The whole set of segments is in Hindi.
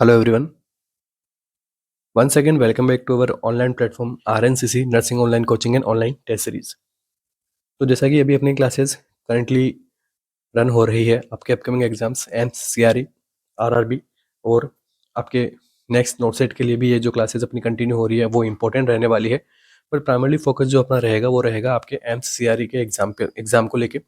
Hello everyone. Once again, welcome back to our online platform RNCC Nursing Online Coaching and Online Test Series. तो जैसा कि अभी अपनी क्लासेस करंटली रन हो रही है, आपके upcoming exams AIIMS CRE RRB और आपके नेक्स्ट नोट सेट के लिए भी ये जो क्लासेस अपनी कंटिन्यू हो रही है वो इंपॉर्टेंट रहने वाली है। पर प्राइमरली फोकस जो अपना रहेगा वो रहेगा आपके एम्स CRE के एग्जाम को लेके।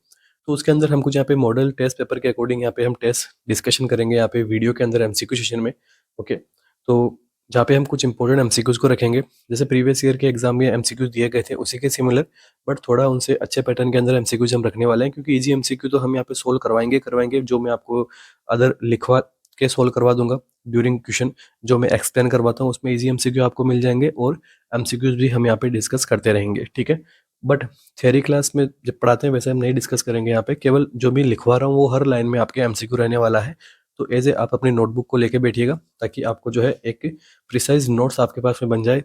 तो उसके अंदर हम कुछ यहाँ पे मॉडल टेस्ट पेपर के अकॉर्डिंग यहाँ पे हम टेस्ट डिस्कशन करेंगे यहाँ पे वीडियो के अंदर MCQ सेशन में। ओके, तो जहाँ पे हम कुछ इंपॉर्टेंट MCQs को रखेंगे, जैसे प्रीवियस ईयर के एग्जाम में MCQs दिए गए थे उसी के सिमिलर, बट थोड़ा उनसे अच्छे पैटर्न के अंदर MCQs हम रखने वाले हैं, क्योंकि इजी MCQ तो हम यहाँ पे सोल्व करवाएंगे जो मैं आपको अदर लिखवा के सोल्व करवा दूंगा ड्यूरिंग क्वेश्चन। जो मैं एक्सप्लेन करवाता हूँ उसमें इजी MCQ आपको मिल जाएंगे और MCQs भी हम यहाँ पे डिस्कस करते रहेंगे, ठीक है। बट थियरी क्लास में जब पढ़ाते हैं वैसे हम नहीं डिस्कस करेंगे यहाँ पे, केवल जो भी लिखवा रहा हूँ वो हर लाइन में आपके MCQ रहने वाला है। तो एज ए आप अपनी नोटबुक को लेके बैठिएगा ताकि आपको जो है एक प्रिसाइज नोट्स आपके पास में बन जाए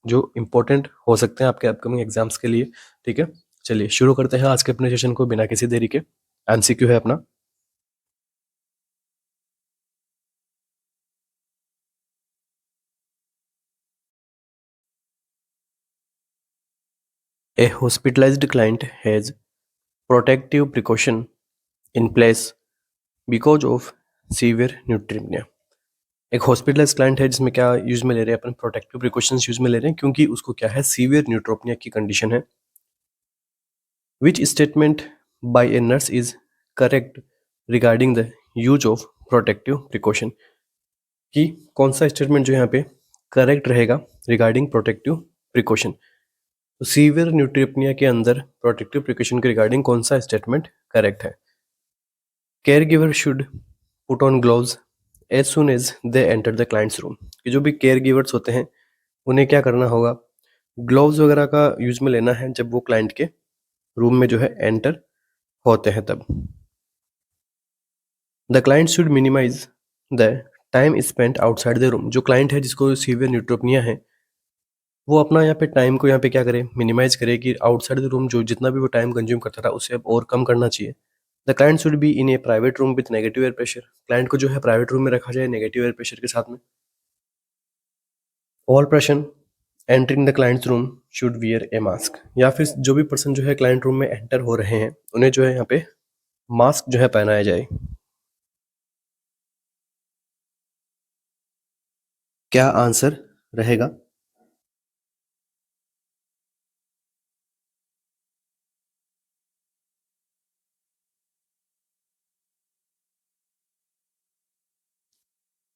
जो इंपॉर्टेंट हो सकते हैं आपके अपकमिंग एग्जाम्स के लिए, ठीक है। चलिए शुरू करते हैं आज के अपने सेशन को बिना किसी देरी के। MCQ है अपना, a hospitalized client has protective precaution in place because of severe neutropenia. एक हॉस्पिटलाइज क्लाइंट है जिसमें क्या यूज में ले रहे हैं अपन, प्रोटेक्टिव प्रिकॉशंस यूज में ले रहे हैं क्योंकि उसको क्या है, सीवियर न्यूट्रोपिया की कंडीशन है। Which statement by a nurse is correct regarding the use of protective precaution, कि कौन सा स्टेटमेंट जो यहाँ पे करेक्ट रहेगा रिगार्डिंग प्रोटेक्टिव प्रिकॉशन। तो सीवियर न्यूट्रोपिया के अंदर प्रोटेक्टिव प्रिकॉशन के रिगार्डिंग कौन सा स्टेटमेंट करेक्ट है। Care giver should put on gloves as soon as they enter the client's room, कि जो भी केयर गिवर्स होते हैं उन्हें क्या करना होगा, ग्लोव्स वगैरह का यूज में लेना है जब वो क्लाइंट के रूम में जो है एंटर होते हैं तब। The client should minimize the time spent outside the room, जो क्लाइंट है जिसको सीवियर न्यूट्रोपिया है वो अपना यहाँ पे टाइम को यहाँ पे क्या करे, मिनिमाइज करे, कि आउटसाइड द रूम जो जितना भी वो टाइम कंज्यूम करता था उससे अब और कम करना चाहिए। The client should be in A private room with negative air pressure, client को जो है प्राइवेट रूम में रखा जाए नेगेटिव एयर प्रेशर के साथ में। All person entering the client's room should wear A mask, या फिर जो भी पर्सन जो है क्लाइंट रूम में एंटर हो रहे हैं उन्हें जो है यहाँ पे मास्क जो है पहनाया जाए। क्या आंसर रहेगा?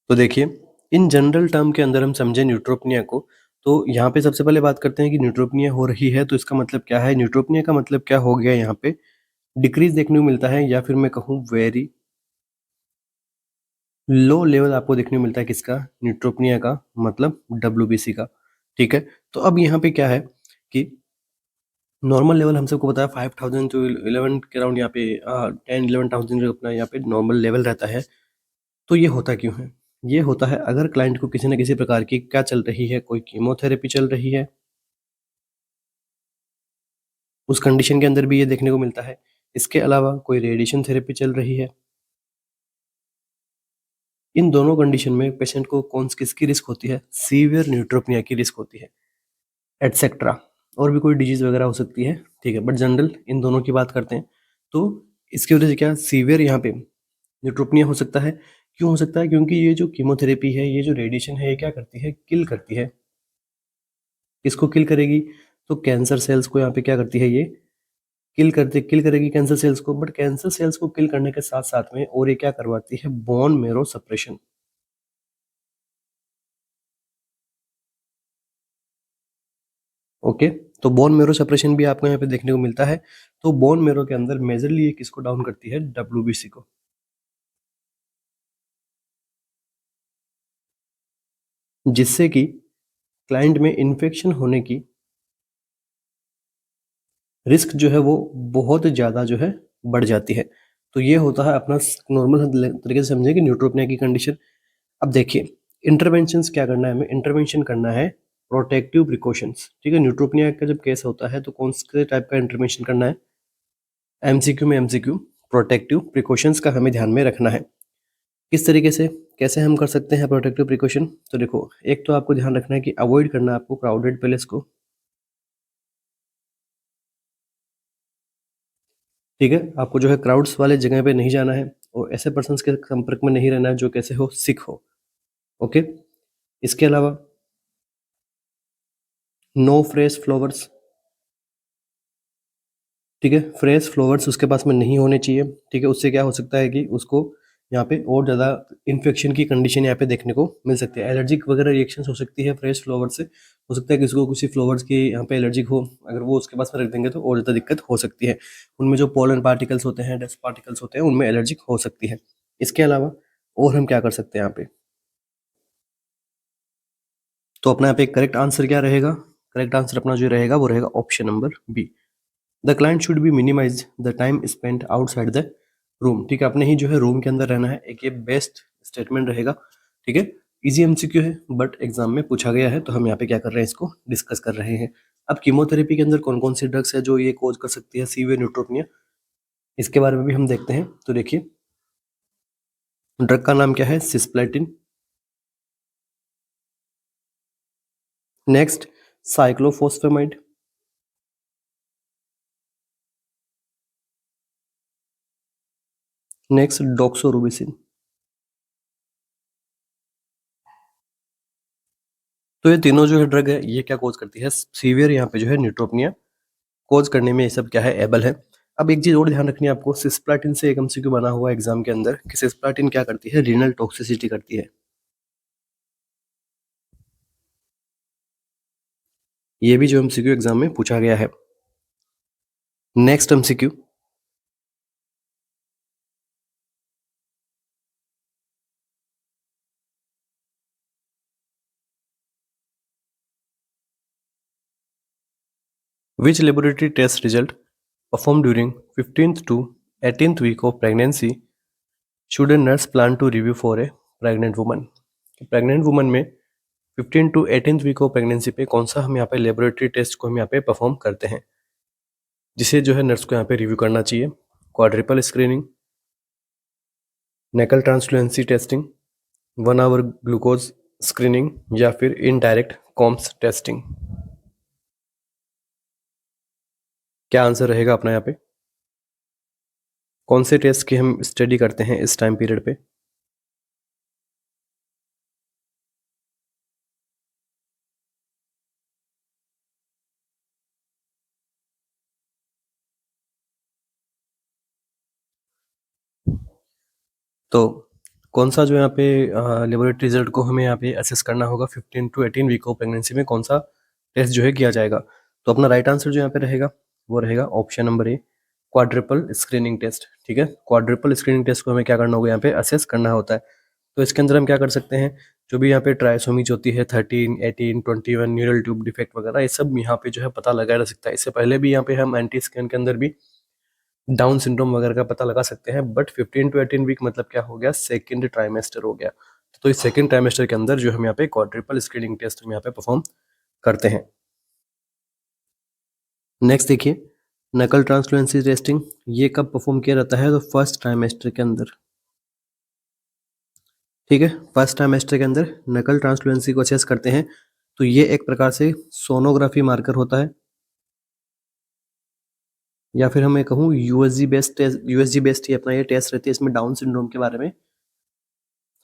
तो देखिए, इन जनरल टर्म के अंदर हम समझे न्यूट्रोपिनिया को, तो यहाँ पे सबसे पहले बात करते हैं कि न्यूट्रोपिनिया हो रही है तो इसका मतलब क्या है। न्यूट्रोपिनिया का मतलब क्या हो गया, यहाँ पे डिक्रीज देखने को मिलता है, या फिर मैं कहूँ वेरी लो लेवल आपको देखने को मिलता है किसका, न्यूट्रोपिनिया का, मतलब WBC का, ठीक है। तो अब यहाँ पे क्या है कि नॉर्मल लेवल हम सबको पता है 5000 टू 11 के अराउंड, यहाँ पे 10-11,000 अपना यहाँ पे नॉर्मल लेवल रहता है। तो ये होता क्यों है? ये होता है अगर क्लाइंट को किसी न किसी प्रकार की क्या चल रही है, कोई कीमोथेरेपी चल रही है, उस कंडीशन के अंदर भी ये देखने को मिलता है। इसके अलावा कोई रेडिएशन थेरेपी चल रही है, इन दोनों कंडीशन में पेशेंट को कौन किसकी रिस्क होती है, सीवियर न्यूट्रोपिनिया की रिस्क होती है, एटसेट्रा। और भी कोई डिजीज वगैरह हो सकती है, ठीक है, बट जनरल इन दोनों की बात करते हैं। तो इसकी वजह से क्या सीवियर यहाँ पे न्यूट्रोपिनिया हो सकता है। क्यों हो सकता है? क्योंकि ये जो कीमोथेरेपी है, ये जो रेडिएशन है, ये क्या करती है, किल करती है। किसको किल करेगी? तो कैंसर सेल्स को यहाँ पे क्या करती है, ये किल करेगी कैंसर सेल्स को। बट कैंसर सेल्स को किल करने के साथ साथ में और ये क्या करवाती है, बोन मेरो सप्रेशन। ओके, तो बोन मेरो सप्रेशन भी आपको यहाँ पे देखने को मिलता है। तो बोन मेरो के अंदर मेजरली ये किसको डाउन करती है, WBC को, जिससे कि क्लाइंट में इन्फेक्शन होने की रिस्क जो है वो बहुत ज़्यादा जो है बढ़ जाती है। तो ये होता है अपना नॉर्मल तरीके से समझे कि न्यूट्रोपिनिया की कंडीशन। अब देखिए, इंटरवेंशंस क्या करना है हमें, इंटरवेंशन करना है प्रोटेक्टिव प्रिकॉशंस, ठीक है। न्यूट्रोपिनिया का जब केस होता है तो कौन से टाइप का इंटरवेंशन करना है, MCQ में MCQ प्रोटेक्टिव प्रिकॉशंस का हमें ध्यान में रखना है। किस तरीके से? कैसे हम कर सकते हैं प्रोटेक्टिव प्रिकॉशन? तो देखो, एक तो आपको ध्यान रखना है कि अवॉइड करना है आपको क्राउडेड प्लेस को, ठीक है? आपको जो है क्राउड्स वाले जगह पे नहीं जाना है और ऐसे पर्सन्स के संपर्क में नहीं रहना है जो कैसे हो, सिक हो, ओके? इसके अलावा नो फ्रेश फ्लावर्स, ठीक है? फ्रेश फ्लावर्स उसके पास में नहीं होने चाहिए, ठीक है? उससे क्या हो सकता है कि उसको यहाँ पे और ज़्यादा इन्फेक्शन की कंडीशन यहाँ पे देखने को मिल सकती है। एलर्जिक वगैरह रिएक्शंस हो सकती है फ्रेश फ्लावर से। हो सकता है कि उसको किसी फ्लावर्स की यहाँ पे एलर्जिक हो, अगर वो उसके पास में रख देंगे तो और ज़्यादा दिक्कत हो सकती है। उनमें जो पोलन पार्टिकल्स होते हैं, डस्ट पार्टिकल्स होते हैं, उनमें एलर्जिक हो सकती है। इसके अलावा और हम क्या कर सकते हैं यहाँ पे? तो अपना यहाँ पे करेक्ट आंसर क्या रहेगा? करेक्ट आंसर अपना जो रहेगा वो रहेगा option number b. The client should be minimize the time spent outside the room, ठीक है? अपने ही जो है रूम के अंदर रहना है, एक ये बेस्ट स्टेटमेंट रहेगा, ठीक है? इजी एमसीक्यू है बट एग्जाम में पूछा गया है, तो हम यहाँ पे क्या कर रहे हैं, इसको डिस्कस कर रहे हैं। अब कीमोथेरेपी के अंदर कौन कौन सी ड्रग्स है जो ये कोज कर सकती है सीवियर न्यूट्रोपिनिया, इसके बारे में भी हम देखते हैं। तो देखिए, ड्रग का नाम क्या है? Cisplatin. Next, cyclophosphamide. Next, doxorubicin. तो ये तीनों जो है ड्रग है, ये क्या कोज करती है? सीवियर यहाँ पे जो है न्यूट्रोपिनिया कोज करने में ये सब क्या है, एबल है। अब एक चीज और ध्यान रखनी है आपको, सिस्प्लाटिन से एक एमसीक्यू बना हुआ एग्जाम के अंदर कि सिस्प्लाटिन क्या करती है? रीनल टॉक्सिसिटी करती है। ये भी जो एमसीक्यू एग्जाम में पूछा गया है। Next MCQ, which laboratory test result perform during 15th to 18th week of pregnancy should a nurse plan to review for a pregnant woman? Pregnant woman में 15 to 18th week of pregnancy पे कौन सा हम यहाँ पे लेबोरेटरी टेस्ट को हम यहाँ पे परफॉर्म करते हैं, जिसे जो है नर्स को यहाँ पे रिव्यू करना चाहिए? Quadruple screening, nuchal translucency testing, 1 hour glucose screening, या फिर इनडायरेक्ट कॉम्स टेस्टिंग? क्या आंसर रहेगा अपना यहाँ पे? कौन से टेस्ट की हम स्टडी करते हैं इस टाइम पीरियड पे? तो कौन सा जो यहाँ पे लेबोरेटरी रिजल्ट को हमें यहाँ पे असेस करना होगा 15 to 18 वीक ऑफ प्रेगनेंसी में, कौन सा टेस्ट जो है किया जाएगा? तो अपना राइट आंसर जो यहाँ पे रहेगा वो रहेगा option number a, quadruple screening test, ठीक है? क्वाड्रिपल स्क्रीनिंग टेस्ट को हमें क्या करना होगा, यहाँ पे असेस करना होता है। तो इसके अंदर हम क्या कर सकते हैं, जो भी यहाँ पे ट्राइसोमीज होती है 13, 18, 21, न्यूरल ट्यूब डिफेक्ट वगैरह, ये सब यहाँ पे जो है पता लगाया जा सकता है। इससे पहले भी यहाँ पे हम एंटी स्कैन के अंदर भी डाउन सिंड्रोम वगैरह का पता लगा सकते हैं, बट 15 to 18 वीक मतलब क्या हो गया? सेकेंड ट्राइमेस्टर हो गया। तो इस सेकेंड ट्राइमेस्टर के अंदर जो हम यहाँ पे क्वाड्रिपल स्क्रीनिंग टेस्ट हम यहाँ पे परफॉर्म करते हैं। नेक्स्ट देखिए, नकल ट्रांसलुएंसी टेस्टिंग, ये कब परफॉर्म किया जाता है? तो फर्स्ट ट्राइमेस्टर के अंदर, ठीक है? फर्स्ट ट्राइमेस्टर के अंदर नकल ट्रांसलुएंसी को असेस करते हैं। तो ये एक प्रकार से सोनोग्राफी मार्कर होता है, या फिर हमें कहूँ USG based test, USG based ही अपना ये टेस्ट रहती है। इसमें डाउन सिंड्रोम के बारे में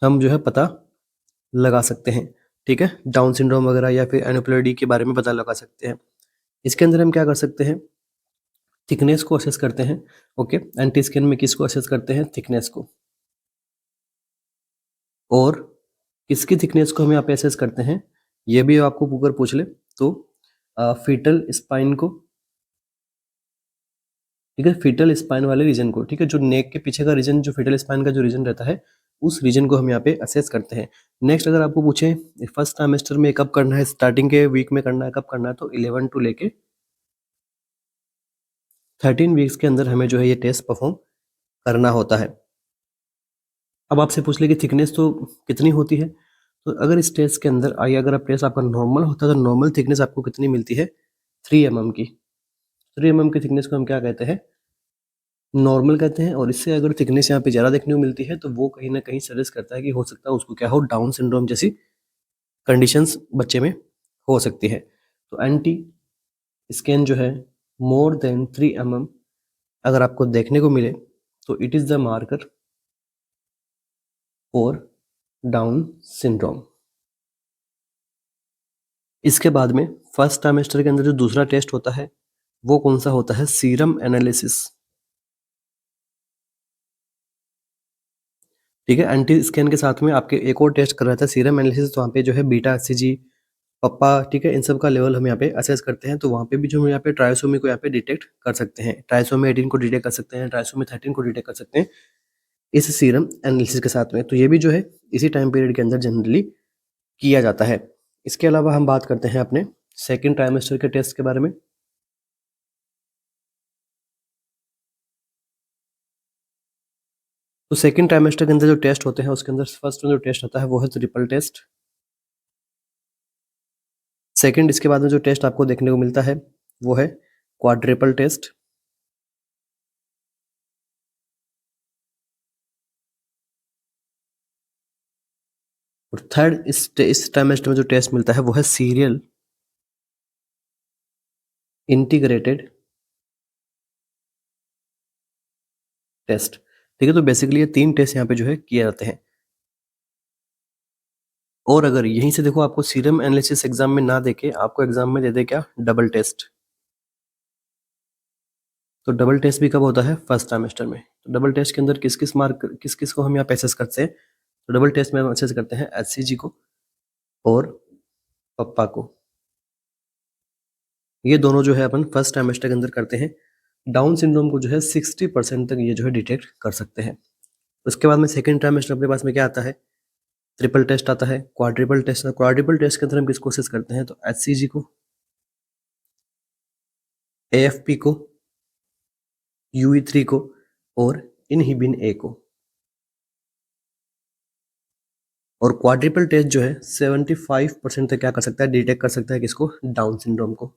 हम जो है पता लगा सकते हैं, ठीक है? डाउन सिंड्रोम वगैरह या फिर एनोप्लोइडी के बारे में पता लगा सकते हैं। इसके अंदर हम क्या कर सकते हैं? थिकनेस को असेस करते हैं, ओके? एंटी स्किन में किसको असेस करते हैं? थिकनेस को। और किसकी थिकनेस को हम यहाँ पे असेस करते हैं, ये भी आपको अगर पूछ ले तो फीटल स्पाइन को, ठीक है? फीटल स्पाइन वाले रीजन को, ठीक है? जो नेक के पीछे का रीजन, जो फीटल स्पाइन का जो रीजन रहता है, उस रीजन को हम यहाँ पे असेस करते हैं। नेक्स्ट, अगर आपको पूछे फर्स्ट ट्राइमेस्टर में कब करना है, स्टार्टिंग के वीक में करना है, कब करना है, तो 11 टू लेके 13 वीक्स के अंदर हमें जो है ये टेस्ट परफॉर्म करना होता है। अब आपसे पूछ ले कि थिकनेस तो कितनी होती है, तो अगर इस टेस्ट के अंदर आइए, अगर आप टेस्ट आपका नॉर्मल होता है तो नॉर्मल थिकनेस आपको कितनी मिलती है? 3 mm की। 3 mm की थिकनेस को हम क्या कहते हैं? नॉर्मल कहते हैं, और इससे अगर थिकनेस यहाँ पे ज़्यादा देखने को मिलती है तो वो कहीं ना कहीं सजेस्ट करता है कि हो सकता है उसको क्या हो, डाउन सिंड्रोम जैसी कंडीशंस बच्चे में हो सकती है। तो एंटी स्कैन जो है मोर देन 3 mm अगर आपको देखने को मिले तो it is the marker for down syndrome. इसके बाद में फर्स्ट ट्राइमेस्टर के अंदर जो दूसरा टेस्ट होता है वो कौन सा होता है, सीरम एनालिसिस। ठीक है, एंटी स्कैन के साथ में आपके एक और टेस्ट कर रहा था सीरम एनालिसिस, तो वहाँ पे जो है बीटा एचसीजी, पप्पा, ठीक है, इन सब का लेवल हम यहाँ पे असेस करते हैं। तो वहाँ पे भी जो हम यहाँ पे ट्राइसोमी को यहाँ पे डिटेक्ट कर सकते हैं, ट्राइसोमी 18 को डिटेक्ट कर सकते हैं, ट्राइसोमी 13 को डिटेक्ट कर सकते हैं इस सीरम एनालिसिस के साथ में। तो ये भी जो है इसी टाइम पीरियड के अंदर जनरली किया जाता है। इसके अलावा हम बात करते हैं अपने सेकेंड ट्राइमेस्टर के टेस्ट के बारे में। तो सेकेंड ट्राइमेस्टर के अंदर जो टेस्ट होते हैं उसके अंदर फर्स्ट में जो टेस्ट आता है वो है ट्रिपल टेस्ट। सेकंड, इसके बाद में जो टेस्ट आपको देखने को मिलता है वो है क्वाड्रिपल टेस्ट। और थर्ड, इस ट्राइमेस्टर में जो टेस्ट मिलता है वो है सीरियल इंटीग्रेटेड टेस्ट। ठीक है, तो बेसिकली ये 3 टेस्ट यहाँ पे जो है किए जाते हैं। और अगर यहीं से देखो आपको सीरम एनालिसिस एग्जाम में ना देके आपको एग्जाम में दे दे क्या, डबल टेस्ट। तो डबल टेस्ट भी कब होता है, फर्स्ट ट्राइमेस्टर में। तो डबल टेस्ट के अंदर किस किस को हम यहाँ पे असेस करते हैं, तो डबल टेस्ट में हम असेस करते हैं एचसीजी को और पप्पा को। ये दोनों जो है अपन फर्स्ट ट्राइमेस्टर के अंदर करते हैं। डाउन सिंड्रोम को जो है 60% तक ये जो है डिटेक्ट कर सकते हैं। उसके बाद में सेकेंड ट्राइमेस्टर अपने पास में क्या आता है, ट्रिपल टेस्ट आता है, क्वाड्रिपल टेस्ट। क्वाड्रिपल टेस्ट के अंदर हम किसको असेस करते हैं, तो एचसीजी को, एएफपी को, UE3 को और इनहिबिन ए को। और क्वाड्रिपल टेस्ट जो है 75% तक क्या कर सकता है, डिटेक्ट कर सकता है किसको, डाउन सिंड्रोम को।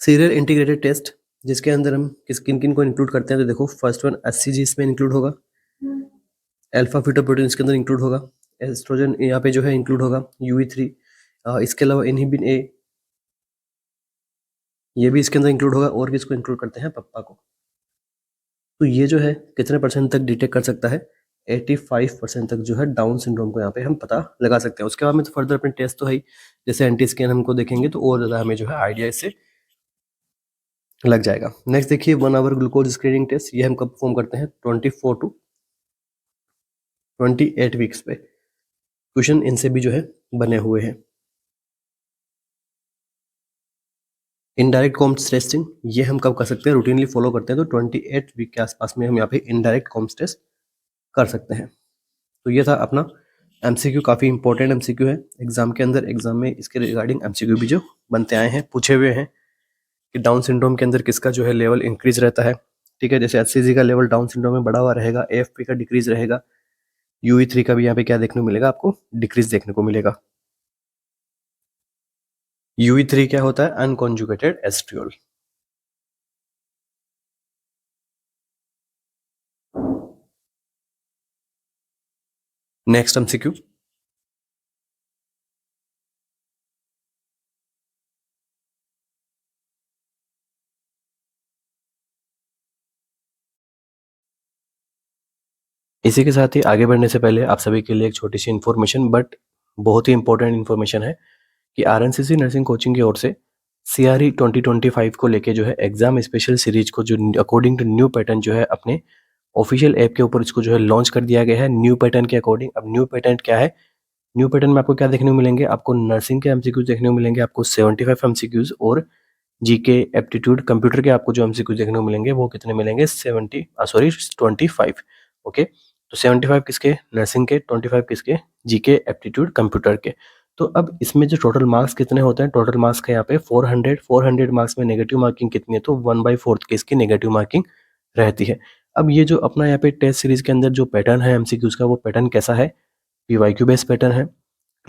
सीरियल इंटीग्रेटेड टेस्ट जिसके अंदर हम किन किन को इंक्लूड करते हैं, तो देखो फर्स्ट वन एचसीजी इसमें इंक्लूड होगा, अल्फा फीटोप्रोटीन इसके अंदर इंक्लूड होगा, एस्ट्रोजन यहाँ पे जो है इंक्लूड होगा, UE3, इसके अलावा इनहिबिन ए ये भी इसके अंदर इंक्लूड होगा, और किसको इंक्लूड करते हैं, पप्पा को। तो ये जो है कितने परसेंट तक डिटेक्ट कर सकता है, 85% तक जो है डाउन सिंड्रोम को यहाँ पे हम पता लगा सकते हैं। उसके बाद में तो फर्दर अपने टेस्ट तो है ही, जैसे एंटी स्कैन हमको देखेंगे तो और ज़्यादा हमें जो है आइडिया इससे लग जाएगा। नेक्स्ट देखिए 1 आवर ग्लूकोज स्क्रीनिंग टेस्ट, ये हम कब परफॉर्म करते हैं, 24 टू 28 वीक्स पे। क्वेश्चन इनसे भी जो है बने हुए हैं। इनडायरेक्ट कॉम्स टेस्टिंग ये हम कब कर सकते हैं, रूटीनली फॉलो करते हैं तो 28 वीक के आसपास में हम यहाँ पे इनडायरेक्ट कॉम्स टेस्ट कर सकते हैं। तो ये था अपना एमसीक्यू, काफ़ी इंपॉर्टेंट एमसीक्यू है एग्जाम के अंदर। एग्जाम में इसके रिगार्डिंग एमसीक्यू भी जो बनते आए हैं, पूछे हुए हैं कि डाउन सिंड्रोम के अंदर किसका जो है लेवल इंक्रीज रहता है। ठीक है, जैसे एचसीजी का लेवल डाउन सिंड्रोम में बढ़ा हुआ रहेगा, एएफपी का डिक्रीज रहेगा, UE3 का भी यहाँ पे क्या देखने को मिलेगा, आपको डिक्रीज देखने को मिलेगा। UE3 क्या होता है, अनकॉन्जुगेटेड एस्ट्रियोल। नेक्स्ट एमसीक्यू, इसी के साथ ही आगे बढ़ने से पहले आप सभी के लिए एक छोटी सी इन्फॉर्मेशन, बट बहुत ही इंपॉर्टेंट इन्फॉर्मेशन है कि आरएनसीसी नर्सिंग कोचिंग की ओर से CRE 2025 को लेके जो है एग्जाम स्पेशल सीरीज को जो अकॉर्डिंग टू न्यू पैटर्न जो है अपने ऑफिशियल ऐप के ऊपर इसको जो है लॉन्च कर दिया गया है न्यू पैटर्न के अकॉर्डिंग। अब न्यू पैटर्न क्या है, न्यू पैटर्न में आपको क्या देखने को मिलेंगे, आपको नर्सिंग के एमसीक्यूज देखने को मिलेंगे, आपको 75 एमसीक्यूज, और जीके एप्टीट्यूड कंप्यूटर के आपको जो एमसीक्यूज देखने को मिलेंगे वो कितने मिलेंगे, 25। ओके, तो 75 किसके, नर्सिंग के, 25 किसके, जीके एप्टीट्यूड कंप्यूटर के। तो अब इसमें जो टोटल मार्क्स कितने होते हैं, टोटल मार्क्स का यहाँ पे 400 मार्क्स में नेगेटिव मार्किंग कितनी है, तो 1/4 की इसकी नेगेटिव मार्किंग रहती है। अब ये जो अपना यहाँ पे टेस्ट सीरीज के अंदर जो पैटर्न है एमसीक्यूज का, वो पैटर्न कैसा है, पीवाईक्यू बेस्ड पैटर्न है,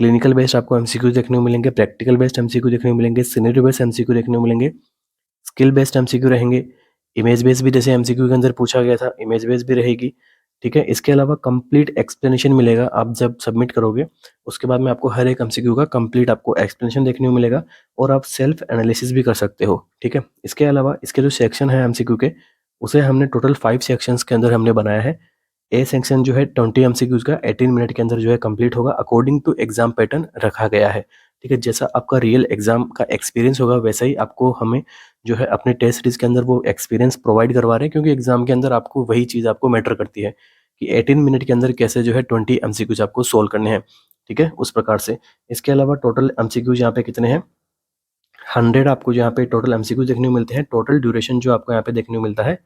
क्लिनिकल बेस्ड आपको एमसीक्यू देखने को मिलेंगे, प्रैक्टिकल बेस्ड एमसीक्यू देखने को मिलेंगे, सिनेरियो बेस्ड एमसीक्यू देखने को मिलेंगे, स्किल बेस्ड एमसीक्यू रहेंगे, इमेज बेस भी जैसे एमसीक्यू के अंदर पूछा गया था, इमेज बेस भी रहेगी, ठीक है। इसके अलावा कंप्लीट एक्सप्लेनेशन मिलेगा आप जब सबमिट करोगे, उसके बाद में आपको हर एक एमसीक्यू का कंप्लीट आपको एक्सप्लेनेशन देखने को मिलेगा और आप सेल्फ एनालिसिस भी कर सकते हो, ठीक है। इसके अलावा इसके जो सेक्शन है एमसीक्यू के, उसे हमने टोटल 5 सेक्शंस के अंदर हमने बनाया है। ए सेक्शन जो है 20 एमसीक्यूज का 18 मिनट के अंदर जो है कंप्लीट होगा, अकॉर्डिंग टू एग्जाम पैटर्न रखा गया है, ठीक है। जैसा आपका रियल एग्जाम का एक्सपीरियंस होगा वैसा ही आपको हमें जो है अपने टेस्ट सीरीज के अंदर वो एक्सपीरियंस प्रोवाइड करवा रहे हैं, क्योंकि एग्जाम के अंदर आपको वही चीज़ आपको मैटर करती है कि 18 मिनट के अंदर कैसे जो है 20 एमसीक्यूज आपको सोल्व करने हैं, ठीक है, उस प्रकार से। इसके अलावा टोटल एमसीक्यूज यहाँ पे कितने हैं, 100 आपको यहाँ पे टोटल एमसीक्यूज देखने को मिलते हैं। टोटल ड्यूरेशन जो आपको यहाँ पे देखने को मिलता है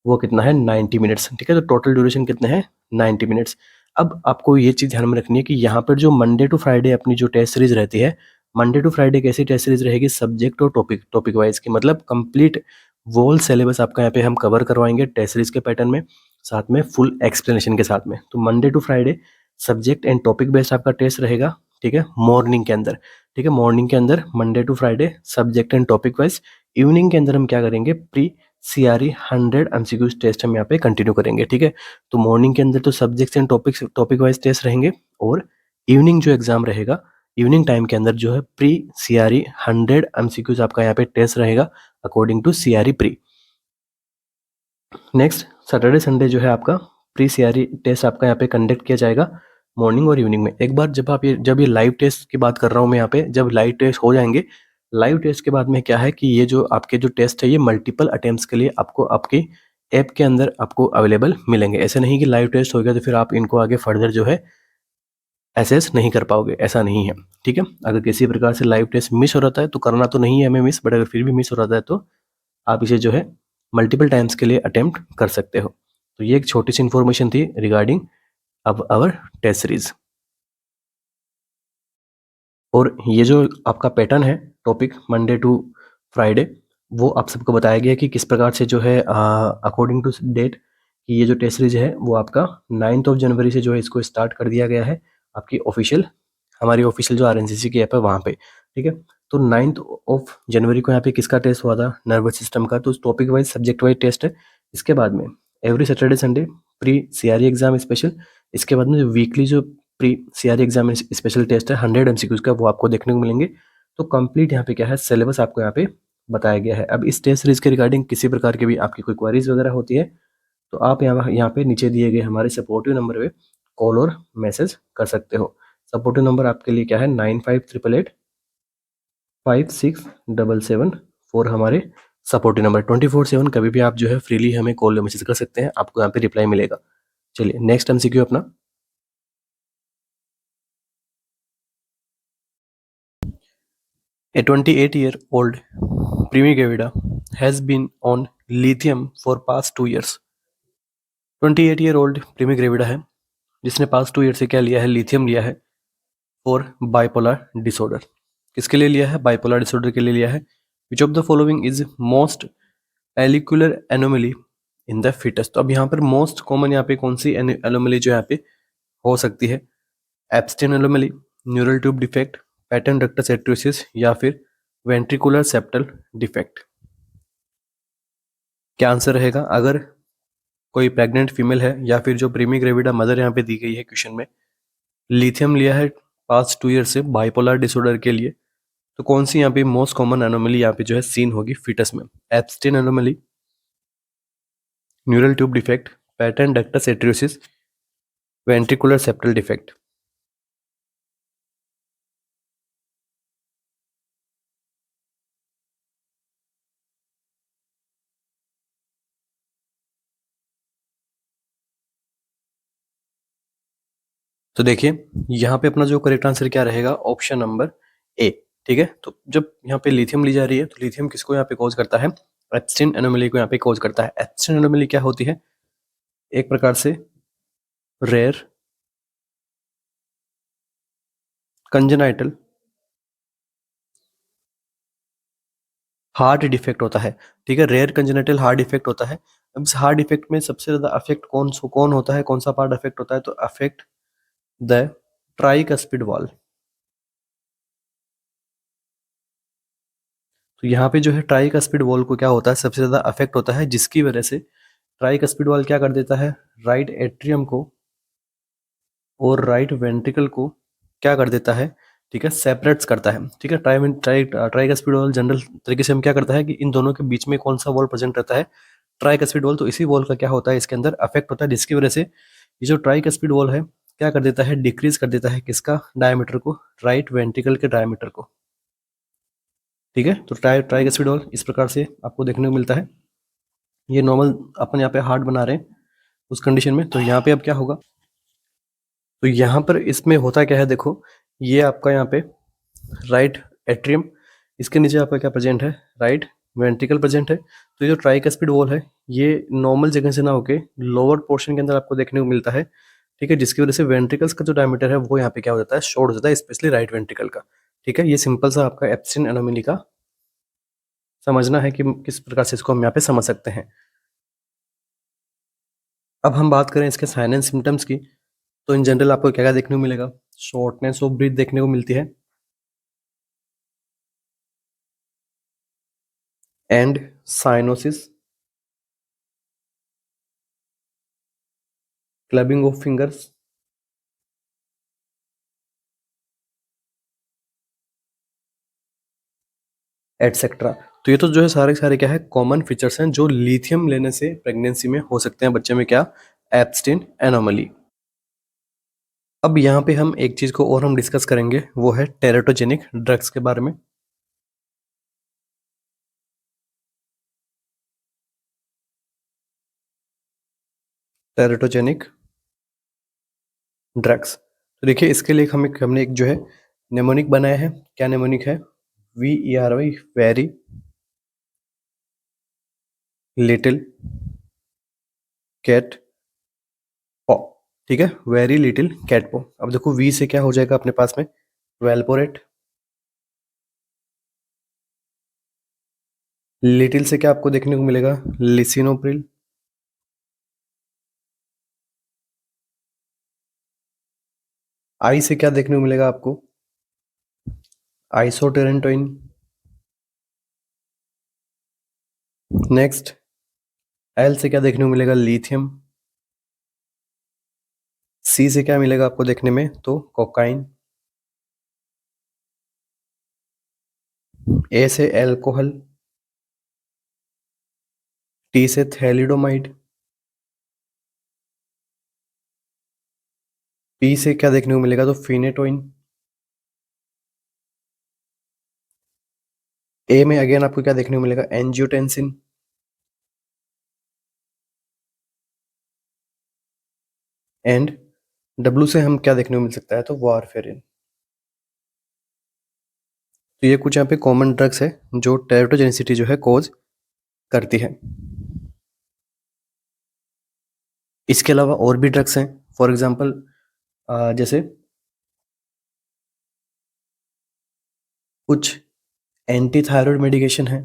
वो कितना है, 90 मिनट्स, ठीक है। तो टोटल ड्यूरेशन कितने हैं, 90 मिनट्स। अब आपको ये चीज़ ध्यान में रखनी है कि यहाँ पर जो मंडे टू फ्राइडे अपनी जो टेस्ट सीरीज रहती है, मंडे टू फ्राइडे कैसी टेस्ट सीरीज रहेगी, सब्जेक्ट और टॉपिक टॉपिक वाइज की, मतलब कंप्लीट वोल सिलेबस आपका यहाँ पे हम कवर करवाएंगे टेस्ट सीरीज के पैटर्न में, साथ में फुल एक्सप्लेनेशन के साथ में। तो Monday to Friday subject and topic based आपका टेस्ट रहेगा, ठीक है, मॉर्निंग के अंदर, ठीक है। मॉर्निंग के अंदर Monday to Friday subject and topic wise. Evening के अंदर हम क्या करेंगे, प्री सीआरई 100 एमसीक्यूज टेस्ट हम यहाँ पे कंटिन्यू करेंगे, ठीक है। तो मॉर्निंग के अंदर तो subjects and topic wise test रहेंगे, और इवनिंग जो एग्जाम रहेगा, इवनिंग टाइम के अंदर जो है प्री सीआरई 100 एमसीक्यूज आपका यहाँ पे टेस्ट रहेगा according to CRE pre. Next Saturday Sunday जो है आपका प्री सीआरई टेस्ट आपका यहाँ पे कंडक्ट किया जाएगा मॉर्निंग और इवनिंग में। एक बार जब ये लाइव टेस्ट की बात कर रहा हूँ मैं यहाँ पे, जब लाइव टेस्ट हो जाएंगे, लाइव टेस्ट के बाद में क्या है कि ये जो आपके जो टेस्ट है ये मल्टीपल अटेम्प्ट्स के लिए आपको आपके ऐप के अंदर आपको अवेलेबल मिलेंगे। ऐसे नहीं कि लाइव टेस्ट हो गया तो फिर आप इनको आगे फर्दर जो है एसेस नहीं कर पाओगे, ऐसा नहीं है, ठीक है। अगर किसी प्रकार से लाइव टेस्ट मिस हो रहा है तो करना तो नहीं है हमें मिस, बट अगर फिर भी मिस हो रहा है तो आप इसे जो है मल्टीपल टाइम्स के लिए अटेम्प्ट कर सकते हो। तो ये एक छोटी सी इन्फॉर्मेशन थी रिगार्डिंग अब आवर टेस्ट सीरीज। और ये जो आपका पैटर्न है टॉपिक मंडे टू फ्राइडे, वो आप सबको बताया गया कि किस प्रकार से जो है अकॉर्डिंग टू डेट कि ये जो टेस्ट सीरीज है वो आपका 9 जनवरी से जो है इसको स्टार्ट कर दिया गया है आपकी ऑफिशियल, हमारी ऑफिशियल जो आरएनसीसी की ऐप है वहाँ पे, ठीक है। तो 9 जनवरी को यहाँ पे किसका टेस्ट हुआ था, नर्वस सिस्टम का। तो topic wise subject wise test है। इसके बाद में every Saturday Sunday pre CRE exam special. इसके बाद में वीकली जो pre CRE exam special test है 100 एमसीक्यूज का, वो आपको देखने को मिलेंगे। तो कंप्लीट यहाँ पे क्या है, सिलेबस आपको यहाँ पे बताया गया है। अब इस टेस्ट सीरीज के रिगार्डिंग किसी प्रकार की भी आपकी कोई क्वारीज वगैरह होती है तो आप यहाँ पे नीचे दिए गए हमारे सपोर्टिव नंबर पे कॉल और मैसेज कर सकते हो। सपोर्टिव नंबर आपके लिए क्या है, 95885677 हमारे सपोर्टिव नंबर। 24/7 कभी भी आप जो है फ्रीली हमें कॉल या मैसेज कर सकते हैं, आपको यहाँ पे रिप्लाई मिलेगा। चलिए नेक्स्ट एमसीक्यू अपना, A 28-year-old Primi Gavida has been on lithium for past 2 years. 28-year-old Primi Gravida है जिसने पास्ट 2 ईयर से क्या लिया है, लिथियम लिया है फॉर बाइपोलर डिसऑर्डर। किसके लिए लिया है, बाइपोलर डिसऑर्डर के लिए लिया है। Which of the following is most एलिकुलर एनोमली इन द फिटस। तो अब यहाँ पर मोस्ट कॉमन यहाँ पे कौन सी एनोमली जो यहाँ पे हो सकती है, Ebstein anomaly, neural tube defect, patent ductus arteriosus, या फिर वेंट्रिकुलर सेप्टल डिफेक्ट। क्या आंसर रहेगा, अगर कोई प्रेग्नेंट फीमेल है या फिर जो प्रीमी ग्रेविडा मदर यहाँ पे दी गई है क्वेश्चन में, लिथियम लिया है पास्ट 2 ईयर से बाइपोलर डिसऑर्डर के लिए, तो कौन सी यहाँ पे मोस्ट कॉमन एनोमली यहाँ पे जो है सीन होगी फिटस में, Ebstein anomaly, neural tube defect, patent ductus arteriosus, ventricular septal defect. तो देखिए यहाँ पे अपना जो करेक्ट आंसर क्या रहेगा, ऑप्शन नंबर ए, ठीक है। तो जब यहाँ पे लिथियम ली जा रही है तो लिथियम किसको यहाँ पे कॉज करता है, एब्स्टेन एनोमली को यहाँ पे कॉज करता है। एब्स्टेन एनोमली क्या होती है, एक प्रकार से रेयर कंजेनाइटल हार्ट डिफेक्ट होता है, ठीक है, रेयर कंजेनाइटल हार्ट डिफेक्ट होता है। अब इस हार्ट डिफेक्ट में सबसे ज्यादा अफेक्ट कौन होता है, कौन सा पार्ट अफेक्ट होता है, तो अफेक्ट द ट्राइकस्पिड वॉल। तो यहाँ पे जो है ट्राइकस्पिड वॉल को क्या होता है, सबसे ज़्यादा अफेक्ट होता है, जिसकी वजह से ट्राइकस्पिड वॉल क्या कर देता है, राइट एट्रियम को और राइट वेंट्रिकल को क्या कर देता है, ठीक है, सेपरेट्स करता है। ठीक है, ट्राइकस्पिड वॉल जनरल तरीके से हम क्या करता है कि इन दोनों के बीच में कौन सा वॉल प्रेजेंट रहता है, ट्राइकस्पिड वॉल। तो इसी वॉल का क्या होता है, इसके अंदर अफेक्ट होता है, जिसकी वजह से ये जो ट्राइकस्पिड वॉल है क्या कर देता है, डिक्रीज कर देता है किसका डायमीटर को, राइट वेंट्रिकल के डायमीटर को। ठीक है, तो ट्राइकस्पिड वॉल इस प्रकार से आपको देखने को मिलता है। ये नॉर्मल अपन यहाँ पे हार्ट बना रहे हैं उस कंडीशन में। तो यहाँ पे अब क्या होगा, तो यहाँ पर इसमें होता क्या है, देखो ये आपका यहाँ पे राइट एट्रियम, इसके नीचे आपका क्या प्रेजेंट है, राइट वेंट्रिकल प्रेजेंट है। तो ये जो ट्राइकस्पिड वॉल है ये नॉर्मल जगह से ना होके लोअर पोर्शन के अंदर आपको देखने को मिलता है। ठीक है, जिसकी वजह से वेंट्रिकल्स का जो डायमीटर है वो यहाँ पे क्या हो जाता है, शॉर्ट हो जाता है, स्पेशली राइट वेंट्रिकल का। ठीक है, ये सिंपल सा आपका एब्सिन एनोमली का समझना है कि किस प्रकार से इसको हम यहाँ पे समझ सकते हैं। अब हम बात करें इसके साइन एंड सिम्टम्स की, तो इन जनरल आपको क्या क्या देखने को मिलेगा, शॉर्टनेस ऑफ ब्रीथ देखने को मिलती है, and cyanosis, clubbing of fingers, etcetera. तो ये तो जो है सारे सारे क्या है, कॉमन फीचर्स हैं जो लिथियम लेने से प्रेगनेंसी में हो सकते हैं बच्चे में, क्या, एब्स्टिन एनोमली। अब यहाँ पे हम एक चीज को और हम डिस्कस करेंगे, वो है टेरेटोजेनिक ड्रग्स के बारे में। टेरेटोजेनिक ड्रग्स, तो देखिए इसके लिए हमने एक जो है नेमोनिक बनाया है। क्या नेमोनिक है, VERY, वेरी लिटिल कैट पॉ। ठीक है, वेरी लिटिल कैट पॉ। अब देखो वी से क्या हो जाएगा अपने पास में, वेल्पोरेट। लिटिल से क्या आपको देखने को मिलेगा, लिसिनोप्रिल। आई से क्या देखने को मिलेगा आपको, आइसोटेरेंटोइन। नेक्स्ट, एल से क्या देखने को मिलेगा, लिथियम। सी से क्या मिलेगा आपको देखने में, तो कोकाइन। ए से एल्कोहल। टी से थैलिडोमाइड। पी से क्या देखने को मिलेगा, तो फिनेटोइन। ए में अगेन आपको क्या देखने को मिलेगा, एंजियोटेंसिन। एंड डब्ल्यू से हम क्या देखने को मिल सकता है, तो वारफेरिन। तो ये कुछ यहाँ पे कॉमन ड्रग्स है जो टेरेटोजेनिसिटी जो है कोज करती है। इसके अलावा और भी ड्रग्स हैं, फॉर एग्जांपल जैसे कुछ एंटी थायराइड मेडिकेशन है।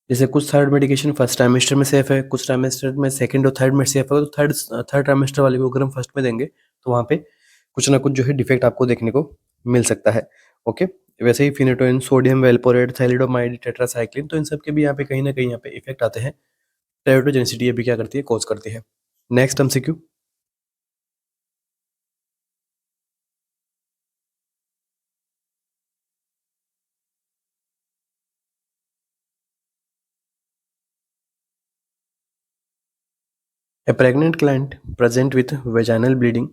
जैसे कुछ थायराइड मेडिकेशन फर्स्ट ट्राइमेस्टर में सेफ है, कुछ ट्राइमेस्टर में सेकंड और थर्ड में सेफ है। तो थर्ड थर्ड ट्राइमेस्टर वाले को अगर हम फर्स्ट में देंगे तो वहाँ पे कुछ ना कुछ जो है डिफेक्ट आपको देखने को मिल सकता है। ओके, वैसे ही फिनेटोइन, सोडियम वेलपोरेट, थैलिडोमाइड, टेट्रासाइक्लिन, तो इन सब के भी यहाँ पे कहीं ना कहीं यहाँ पे इफेक्ट आते हैं। टेरेटोजेनिसिटी ये भी क्या करती है, कॉज करती है। Next MCQ, a pregnant client present with vaginal bleeding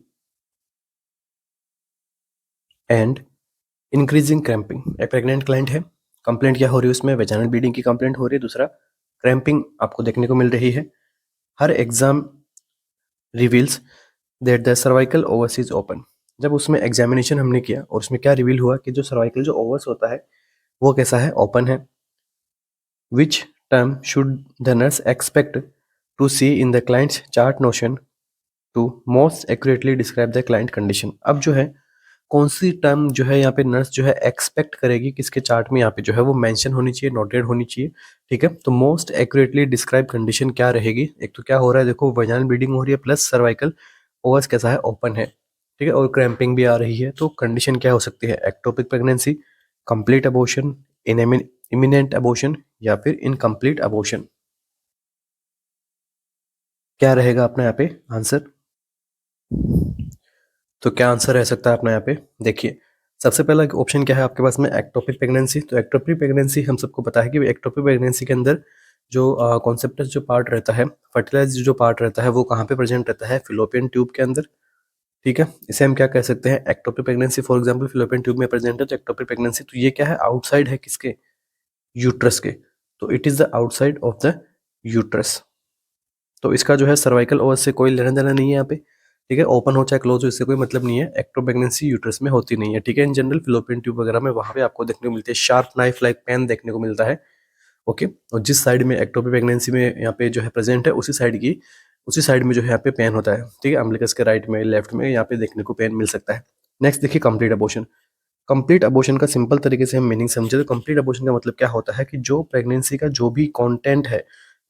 and increasing cramping. एक प्रेग्नेंट क्लाइंट है, कंप्लेंट क्या हो रही है उसमें, वेजाइनल ब्लीडिंग की कंप्लेंट हो रही है, दूसरा क्रैम्पिंग आपको देखने को मिल रही है। Her exam reveals that the cervical os is open. जब उसमें एग्जामिनेशन हमने किया और उसमें क्या रिवील हुआ कि जो सर्वाइकल जो ओवस होता है वो कैसा है, ओपन है। Which term should the nurse expect to see in the client's chart notation to most accurately describe the client condition. अब जो है कौन सी टर्म जो है यहाँ पे नर्स जो है एक्सपेक्ट करेगी किसके चार्ट में यहाँ पे जो है वो मेंशन होनी चाहिए, नोटेड होनी चाहिए। ठीक है, तो मोस्ट एक्यूरेटली डिस्क्राइब कंडीशन क्या रहेगी, एक तो क्या हो रहा है, देखो वजाइनल ब्लीडिंग हो रही है प्लस सर्वाइकल ओवस कैसा है, ओपन है। ठीक है, और क्रैम्पिंग भी आ रही है, तो कंडीशन क्या हो सकती है, ectopic pregnancy, complete abortion, imminent abortion या फिर इनकम्प्लीट अबॉर्शन? क्या रहेगा अपना यहाँ पे आंसर? तो क्या आंसर रह सकता है अपना यहाँ पे? देखिए, सबसे पहला ऑप्शन क्या है आपके पास में? Ectopic pregnancy. तो एक्टोपिक प्रेगनेंसी हम सबको पता है कि एक्टोपिक प्रेगनेंसी के अंदर जो कॉन्सेप्ट जो पार्ट रहता है, फर्टिलाइज जो पार्ट रहता है, वो कहाँ पे प्रेजेंट रहता है? फिलोपियन ट्यूब के अंदर। ठीक है, इसे हम क्या कह सकते हैं? Ectopic pregnancy for example fallopian tube में प्रेजेंट है, तो एक्टोपिक प्रेगनेंसी। तो ये क्या है? आउटसाइड है किसके? यूट्रस के। तो it is the outside of the uterus. तो इसका जो है सर्वाइकल ओवस से कोई लेना देना नहीं है यहाँ पे। ठीक है, ओपन हो चाहे क्लोज हो, इससे कोई मतलब नहीं है। एक्टो प्रेगनेंसी यूट्रस में होती नहीं है। ठीक है, इन जनरल फिलोपियन ट्यूब वगैरह में वहां पे आपको देखने को मिलती है, शार्प नाइफ लाइक पेन देखने को मिलता है। ओके, और जिस साइड में एक्टोपिक प्रेगनेंसी में यहाँ पे जो है प्रेजेंट है, उसी साइड में जो है यहाँ पे पेन होता है। ठीक है, अम्बिलिकस के राइट में, लेफ्ट में यहाँ पे देखने को पेन मिल सकता है। नेक्स्ट देखिए, कंप्लीट अबॉर्शन। कंप्लीट अबॉर्शन का सिंपल तरीके से हम मीनिंग समझे तो कंप्लीट अबॉर्शन का मतलब क्या होता है कि जो प्रेगनेंसी का जो भी कंटेंट है,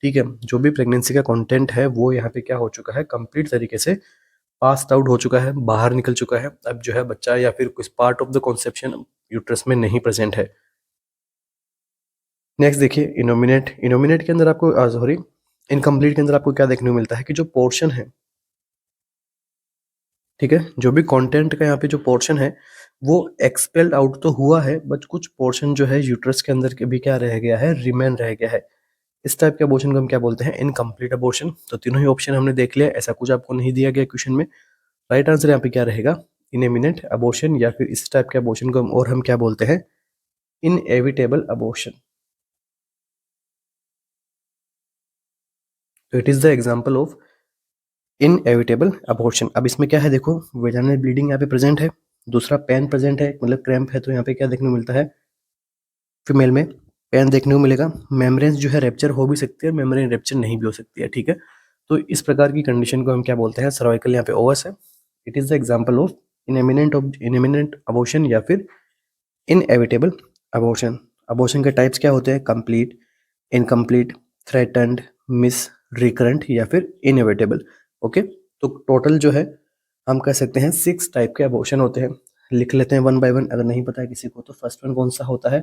ठीक है, जो भी प्रेगनेंसी का कंटेंट है वो यहाँ पे क्या हो चुका है? कंप्लीट तरीके से पास आउट हो चुका है, बाहर निकल चुका है। अब जो है बच्चा या फिर कुछ part of the conception uterus में नहीं प्रेजेंट है। नेक्स्ट देखिए, इनोमिनेट। इनोमिनेट के अंदर आपको सॉरी, इनकम्प्लीट के अंदर आपको क्या देखने को मिलता है कि जो पोर्शन है, ठीक है, जो भी कंटेंट का यहाँ पे जो पोर्शन है वो एक्सपेल्ड आउट तो हुआ है, बट कुछ पोर्शन जो है यूट्रस के अंदर के भी क्या रह गया है? रिमेन रह गया है। इस टाइप के अबॉर्शन को हम क्या बोलते हैं? Incomplete abortion. तो तीनों ही ऑप्शन हमने देख लिया, ऐसा कुछ आपको नहीं दिया गया क्वेश्चन में। राइट आंसर यहाँ पे क्या रहेगा? इनएमिनेंट अबॉर्शन, या फिर इस टाइप के अबॉर्शन को हम क्या बोलते हैं? Inevitable abortion. तो it is the example of inevitable abortion. अब इसमें क्या है देखो, वेजाइनल ब्लीडिंग यहाँ पे प्रेजेंट है, दूसरा पेन प्रेजेंट है, मतलब क्रैम्प है। तो यहाँ पे क्या देखने को मिलता है? फीमेल में पेन देखने को मिलेगा। मेम्ब्रेन जो है रेप्चर हो भी सकती है, मेम्ब्रेन रेप्चर नहीं भी हो सकती है। ठीक है, तो इस प्रकार की कंडीशन को हम क्या बोलते हैं? सर्वाइकल यहाँ पे ओवस है। It is the example of imminent abortion या फिर इनएविटेबल अबॉर्शन। अबॉर्शन के टाइप्स क्या होते हैं? Complete, incomplete, threatened, miss, recurrent या फिर इनएविटेबल। ओके, तो टोटल जो है हम कह सकते हैं 6 टाइप के अबॉर्शन होते हैं। लिख लेते हैं वन बाय वन, अगर नहीं पता है किसी को तो। फर्स्ट वन कौन सा होता है?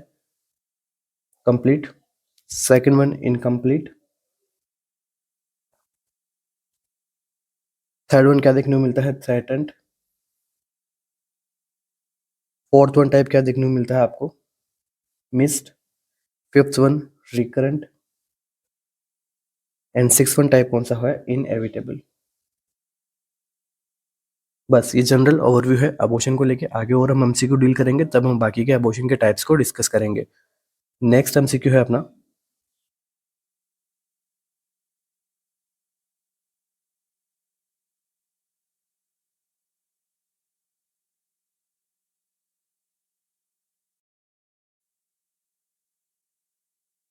Complete. Second one incomplete. Third one क्या देखने को मिलता है? थ्रेटन्ड। फोर्थ वन टाइप क्या देखने को मिलता है आपको? Missed. Fifth one recurrent. And six one type कौन सा है? इनएविटेबल। बस ये जनरल ओवरव्यू है अबॉर्शन को लेके। आगे और हम एमसीक्यू डील करेंगे, तब हम बाकी के अबॉर्शन के टाइप्स को डिस्कस करेंगे। नेक्स्ट एमसीक्यू है अपना,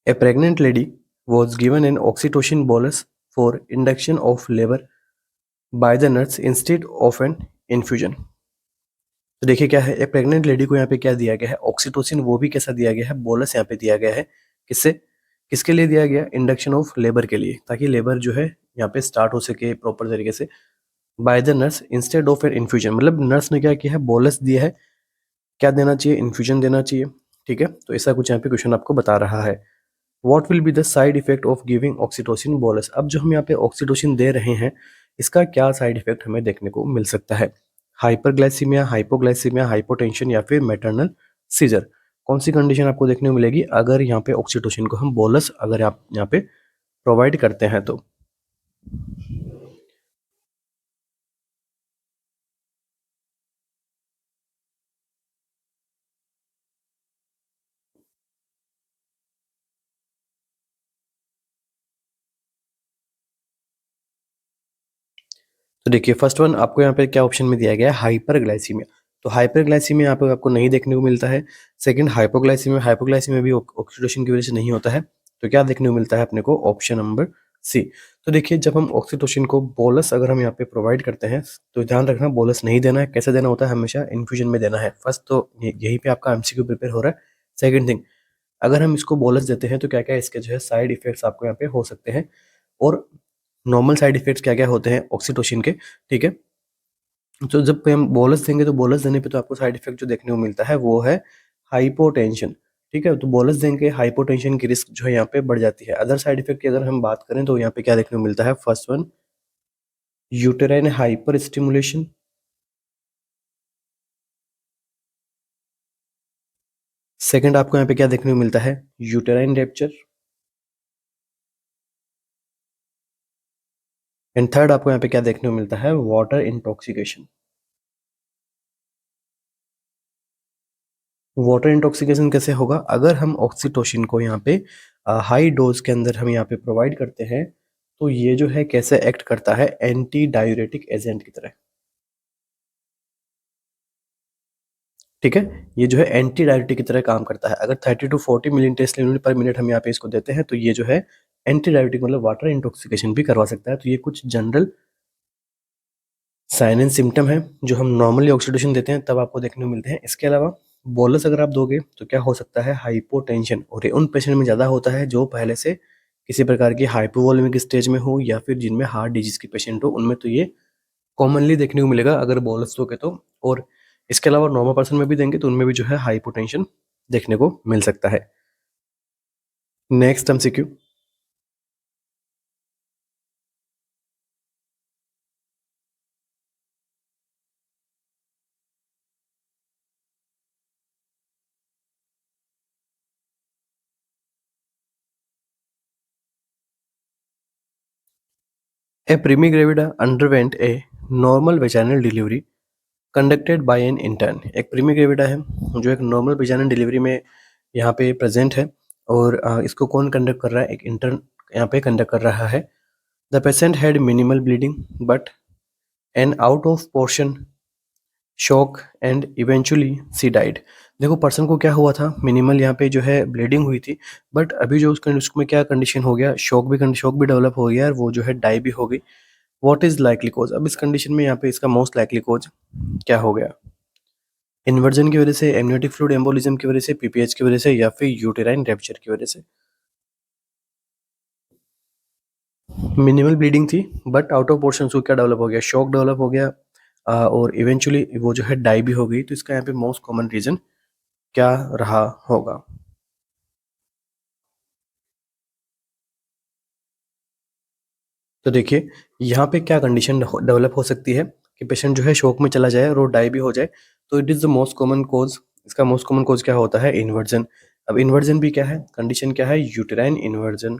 a pregnant lady was given an oxytocin bolus for induction of labor by the nurse instead of an infusion। तो देखिए क्या है, एक प्रेग्नेंट लेडी को यहाँ पे क्या दिया गया है? ऑक्सीटोसिन। वो भी कैसा दिया गया है? बोलस यहाँ पे दिया गया है। किससे, किसके लिए दिया गया? इंडक्शन ऑफ लेबर के लिए, ताकि लेबर जो है यहाँ पे स्टार्ट हो सके प्रॉपर तरीके से। By the nurse instead of an infusion, मतलब नर्स ने क्या किया है? बोलस दिया है। क्या देना चाहिए? इन्फ्यूजन देना चाहिए। ठीक है, तो ऐसा कुछ यहाँ पे क्वेश्चन आपको बता रहा है। What will be the side effect of giving oxytocin bolus? अब जो हम यहाँ पे ऑक्सीटोसिन दे रहे हैं, इसका क्या साइड इफेक्ट हमें देखने को मिल सकता है? हाइपरग्लाइसीमिया, हाइपोग्लाइसीमिया, हाइपोटेंशन या फिर मैटरनल सीजर। कौन सी कंडीशन आपको देखने को मिलेगी अगर यहाँ पे ऑक्सीटोसिन को हम बोलस अगर आप यहाँ पे प्रोवाइड करते हैं तो? तो देखिए, फर्स्ट वन आपको यहाँ पे क्या ऑप्शन में दिया गया है? हाइपरग्लाइसीमिया। तो हाइपरग्लाइसीमिया यहाँ पे आपको नहीं देखने को मिलता है। सेकंड हाइपोग्लाइसीमिया, हाइपोग्लाइसीमिया भी ऑक्सीटोसिन की वजह से नहीं होता है। तो क्या देखने को मिलता है अपने को? Option number C. तो देखिए, जब हम ऑक्सीटोसिन को बोलस अगर हम यहाँ पे प्रोवाइड करते हैं, तो ध्यान रखना बोलस नहीं देना है। कैसे देना होता है? हमेशा इन्फ्यूजन में देना है। फर्स्ट तो यहीं पे आपका एमसीक्यू प्रिपेयर हो रहा है। सेकंड थिंग, अगर हम इसको बोलस देते हैं तो क्या क्या इसके जो है साइड इफेक्ट्स आपको यहाँ पे हो सकते हैं, और नॉर्मल साइड इफेक्ट्स क्या क्या होते हैं ऑक्सीटोसिन के। ठीक है, तो जब पे हम बोलस देंगे तो बोलस देने पे तो आपको साइड इफेक्ट जो देखने को मिलता है वो है हाइपोटेंशन। ठीक है, तो बोलस देंगे हाइपोटेंशन की रिस्क जो है यहाँ पे बढ़ जाती है। अदर साइड इफेक्ट की अगर हम बात करें तो यहाँ पे क्या देखने को मिलता है, first one uterine hyper stimulation, second आपको यहाँ पे क्या देखने को मिलता है, यूटेराइन रैप्चर, एंड थर्ड आपको यहाँ पे क्या देखने को मिलता है, वाटर इंटॉक्सिकेशन। वाटर इंटॉक्सिकेशन कैसे होगा, अगर हम ऑक्सीटोसिन को यहाँ पे हाई डोज के अंदर हम यहाँ पे प्रोवाइड करते हैं तो ये जो है कैसे एक्ट करता है, एंटी डायूरेटिक एजेंट की तरह। ठीक है, ये जो है एंटी डायबिटिक की तरह काम करता है। अगर 30 to 40 million test per minute हम यहाँ पे इसको देते हैं तो ये जो है एंटी डायबिटिक मतलब वाटर इंटॉक्सिकेशन भी करवा सकता है। तो ये कुछ जनरल साइन एंड सिम्टम है जो हम नॉर्मली ऑक्सीडेशन देते हैं तब आपको देखने को मिलते हैं। इसके अलावा बोलस अगर आप दोगे तो क्या हो सकता है, हाइपोटेंशन, और ये उन पेशेंट में ज़्यादा होता है जो पहले से किसी प्रकार की हाइपोवोलेमिक स्टेज में हो या फिर जिनमें हार्ट डिजीज की पेशेंट हो, उनमें तो ये कॉमनली देखने को मिलेगा अगर बोलस दोगे तो। और इसके अलावा नॉर्मल पर्सन में भी देंगे तो उनमें भी जो है हाइपोटेंशन देखने को मिल सकता है। Next MCQ, a primigravida underwent a normal vaginal delivery conducted by an intern. एक प्रीमी ग्रेविडा है जो एक नॉर्मल वेजाइनल डिलीवरी में यहाँ पे प्रेजेंट है, और इसको कौन कंडक्ट कर रहा है, एक इंटर्न यहाँ पे कंडक्ट कर रहा है। The patient had minimal bleeding but an out of proportion shock and eventually she died. देखो पर्सन को क्या हुआ था, मिनिमल यहाँ पे जो है ब्लीडिंग हुई थी, बट अभी जो उसमें क्या कंडीशन हो गया, शॉक भी डेवलप हो गया और वो जो है डाई भी हो गई। व्हाट इज लाइकली कोज, अब इस कंडीशन में यहाँ पे इसका मोस्ट लाइकली कोज क्या हो गया, इन्वर्जन की वजह से, एमनियोटिक फ्लूइड एम्बोलिज्म की वजह से, पीपीएच की वजह से, या फिर यूटेराइन रैप्चर की वजह से। मिनिमल ब्लीडिंग थी बट आउट ऑफ पोर्शन उसको क्या डेवलप हो गया, शॉक डेवलप हो गया, और इवेंचुअली वो जो है डाई भी हो गई। तो इसका यहाँ पे मोस्ट कॉमन रीजन क्या रहा होगा। तो देखिए यहाँ पे क्या कंडीशन डेवलप हो सकती है कि पेशेंट जो है शॉक में चला जाए और वो डाई भी हो जाए। तो it is the most common cause, इसका मोस्ट कॉमन कोज क्या होता है, इन्वर्जन। अब इन्वर्जन भी क्या है, कंडीशन क्या है, यूटेराइन इन्वर्जन।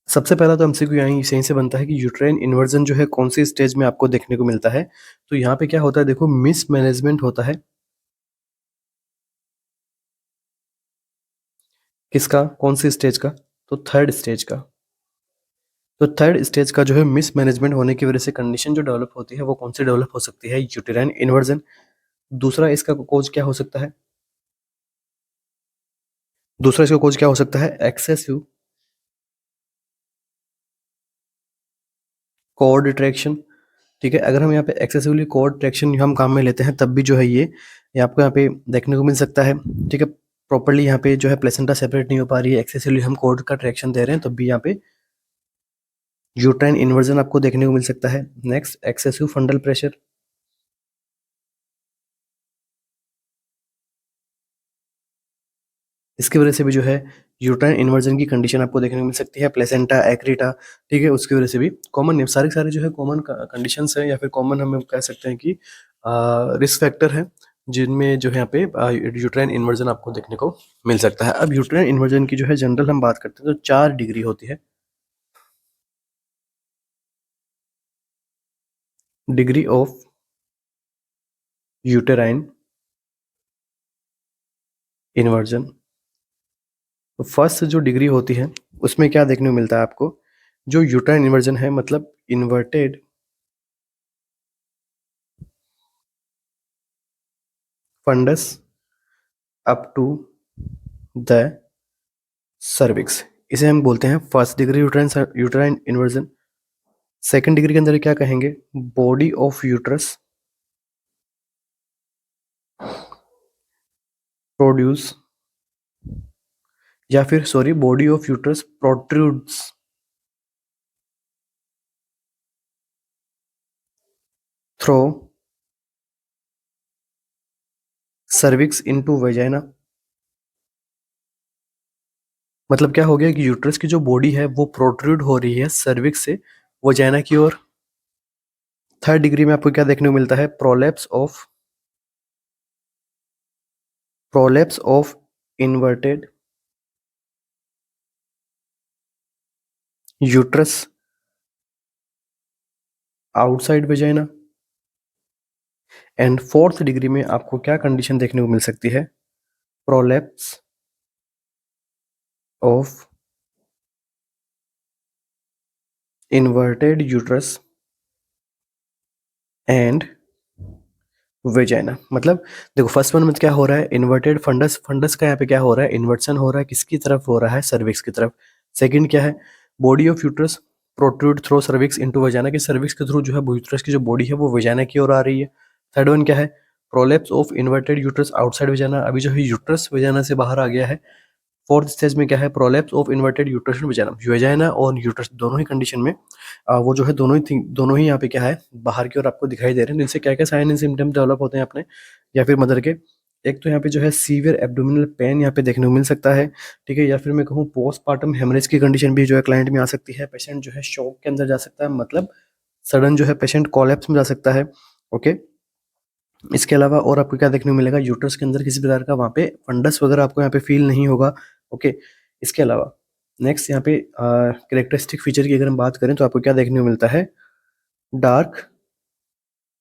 सबसे पहला तो एमसीक्यू यहीं सही से बनता है कि यूटेराइन इन्वर्जन जो है कौन सी स्टेज में आपको देखने को मिलता है। तो यहाँ पे क्या होता है, देखो मिसमैनेजमेंट होता है, किसका, कौन सी स्टेज का, तो थर्ड स्टेज का। तो थर्ड स्टेज का जो है मिसमैनेजमेंट होने की वजह से कंडीशन जो डेवलप होती है वो कौन सी डेवलप हो सकती है, यूटेराइन इन्वर्जन। दूसरा इसका कोज क्या हो सकता है, दूसरा इसका कोज क्या हो सकता है, एक्सेसिव कॉर्ड ट्रैक्शन। ठीक है, अगर हम यहाँ पे एक्सेसिवली कॉर्ड ट्रैक्शन हम काम में लेते हैं तब भी जो है ये आपको यहाँ पे देखने को मिल सकता है। ठीक है, प्रॉपरली यहाँ पे जो है प्लेसेंटा सेपरेट नहीं हो पा रही है, एक्सेसिवली हम कॉर्ड का ट्रैक्शन दे रहे हैं तब भी यहाँ पे यूट्राइन इन्वर्जन आपको देखने को मिल सकता है। नेक्स्ट, एक्सेसिव फंडल प्रेशर, इसकी वजह से भी जो है यूट्राइन इन्वर्जन की कंडीशन आपको देखने को मिल सकती है। प्लेसेंटा एक्रीटा, ठीक है, उसकी वजह से भी कॉमन है, सारे सारे जो है कॉमन कंडीशंस है या फिर कॉमन हम कह सकते हैं कि रिस्क फैक्टर है जिनमें जो है यहाँ पे यूट्राइन इन्वर्जन आपको देखने को मिल सकता है। अब यूट्राइन इन्वर्जन की जो है जनरल हम बात करते हैं तो 4 डिग्री होती है। डिग्री ऑफ यूटेराइन इन्वर्जन, तो फर्स्ट जो डिग्री होती है उसमें क्या देखने को मिलता है आपको, जो यूट्राइन इन्वर्जन है मतलब inverted fundus up to the cervix, इसे हम बोलते हैं first degree uterine uterine inversion. Second degree के अंदर क्या कहेंगे, बॉडी ऑफ यूट्रस प्रोड्यूस, या फिर sorry body of uterus protrudes through cervix into vagina. मतलब क्या हो गया कि यूट्रस की जो बॉडी है वो प्रोट्रूड हो रही है सर्विक्स से वेजाइना की ओर। थर्ड डिग्री में आपको क्या देखने को मिलता है? Prolapse of inverted uterus outside vagina. And fourth degree में आपको क्या कंडीशन देखने को मिल सकती है? Prolapse of inverted uterus and vagina. मतलब देखो फर्स्ट वन में क्या हो रहा है? इन्वर्टेड फंडस, फंडस का यहाँ पे क्या हो रहा है? इन्वर्सन हो रहा है, किसकी तरफ हो रहा है? सर्विक्स की तरफ। सेकंड क्या है? Body of uterus protrude through cervix into vagina, की सर्विक्स के थ्रू जो है यूट्रस की जो बॉडी है वो वेजाइना की ओर आ रही है। थर्ड वन क्या है? Prolapse of inverted uterus outside vagina, अभी जो है यूट्रस वेजाइना से बाहर आ गया है। फोर्थ स्टेज में क्या है? Prolapse of inverted uterus and vagina, vagina और यूट्रस दोनों ही कंडीशन में वो जो है दोनों ही यहाँ पे क्या है? बाहर की ओर आपको दिखाई दे रहे हैं। तो इनसे क्या क्या साइन एंड सिम्टम्स डेवलप होते हैं अपने या फिर मदर के? एक तो यहाँ पे जो है सीवियर एब्डोमिनल पेन यहाँ पे देखने को मिल सकता है, ठीक है, या फिर मैं कहूँ पोस्टमार्टम हेमरेज की कंडीशन भी जो है क्लाइंट में आ सकती है। पेशेंट जो है शॉक के अंदर जा सकता है, मतलब सडन जो है पेशेंट कोलैप्स में जा सकता है। ओके। इसके अलावा और आपको क्या देखने को मिलेगा? यूट्रस के अंदर किसी प्रकार का वहाँ पे फंडस वगैरह आपको यहाँ पे फील नहीं होगा। ओके। इसके अलावा नेक्स्ट यहाँ पे कैरेक्टरिस्टिक फीचर की अगर हम बात करें तो आपको क्या देखने को मिलता है? डार्क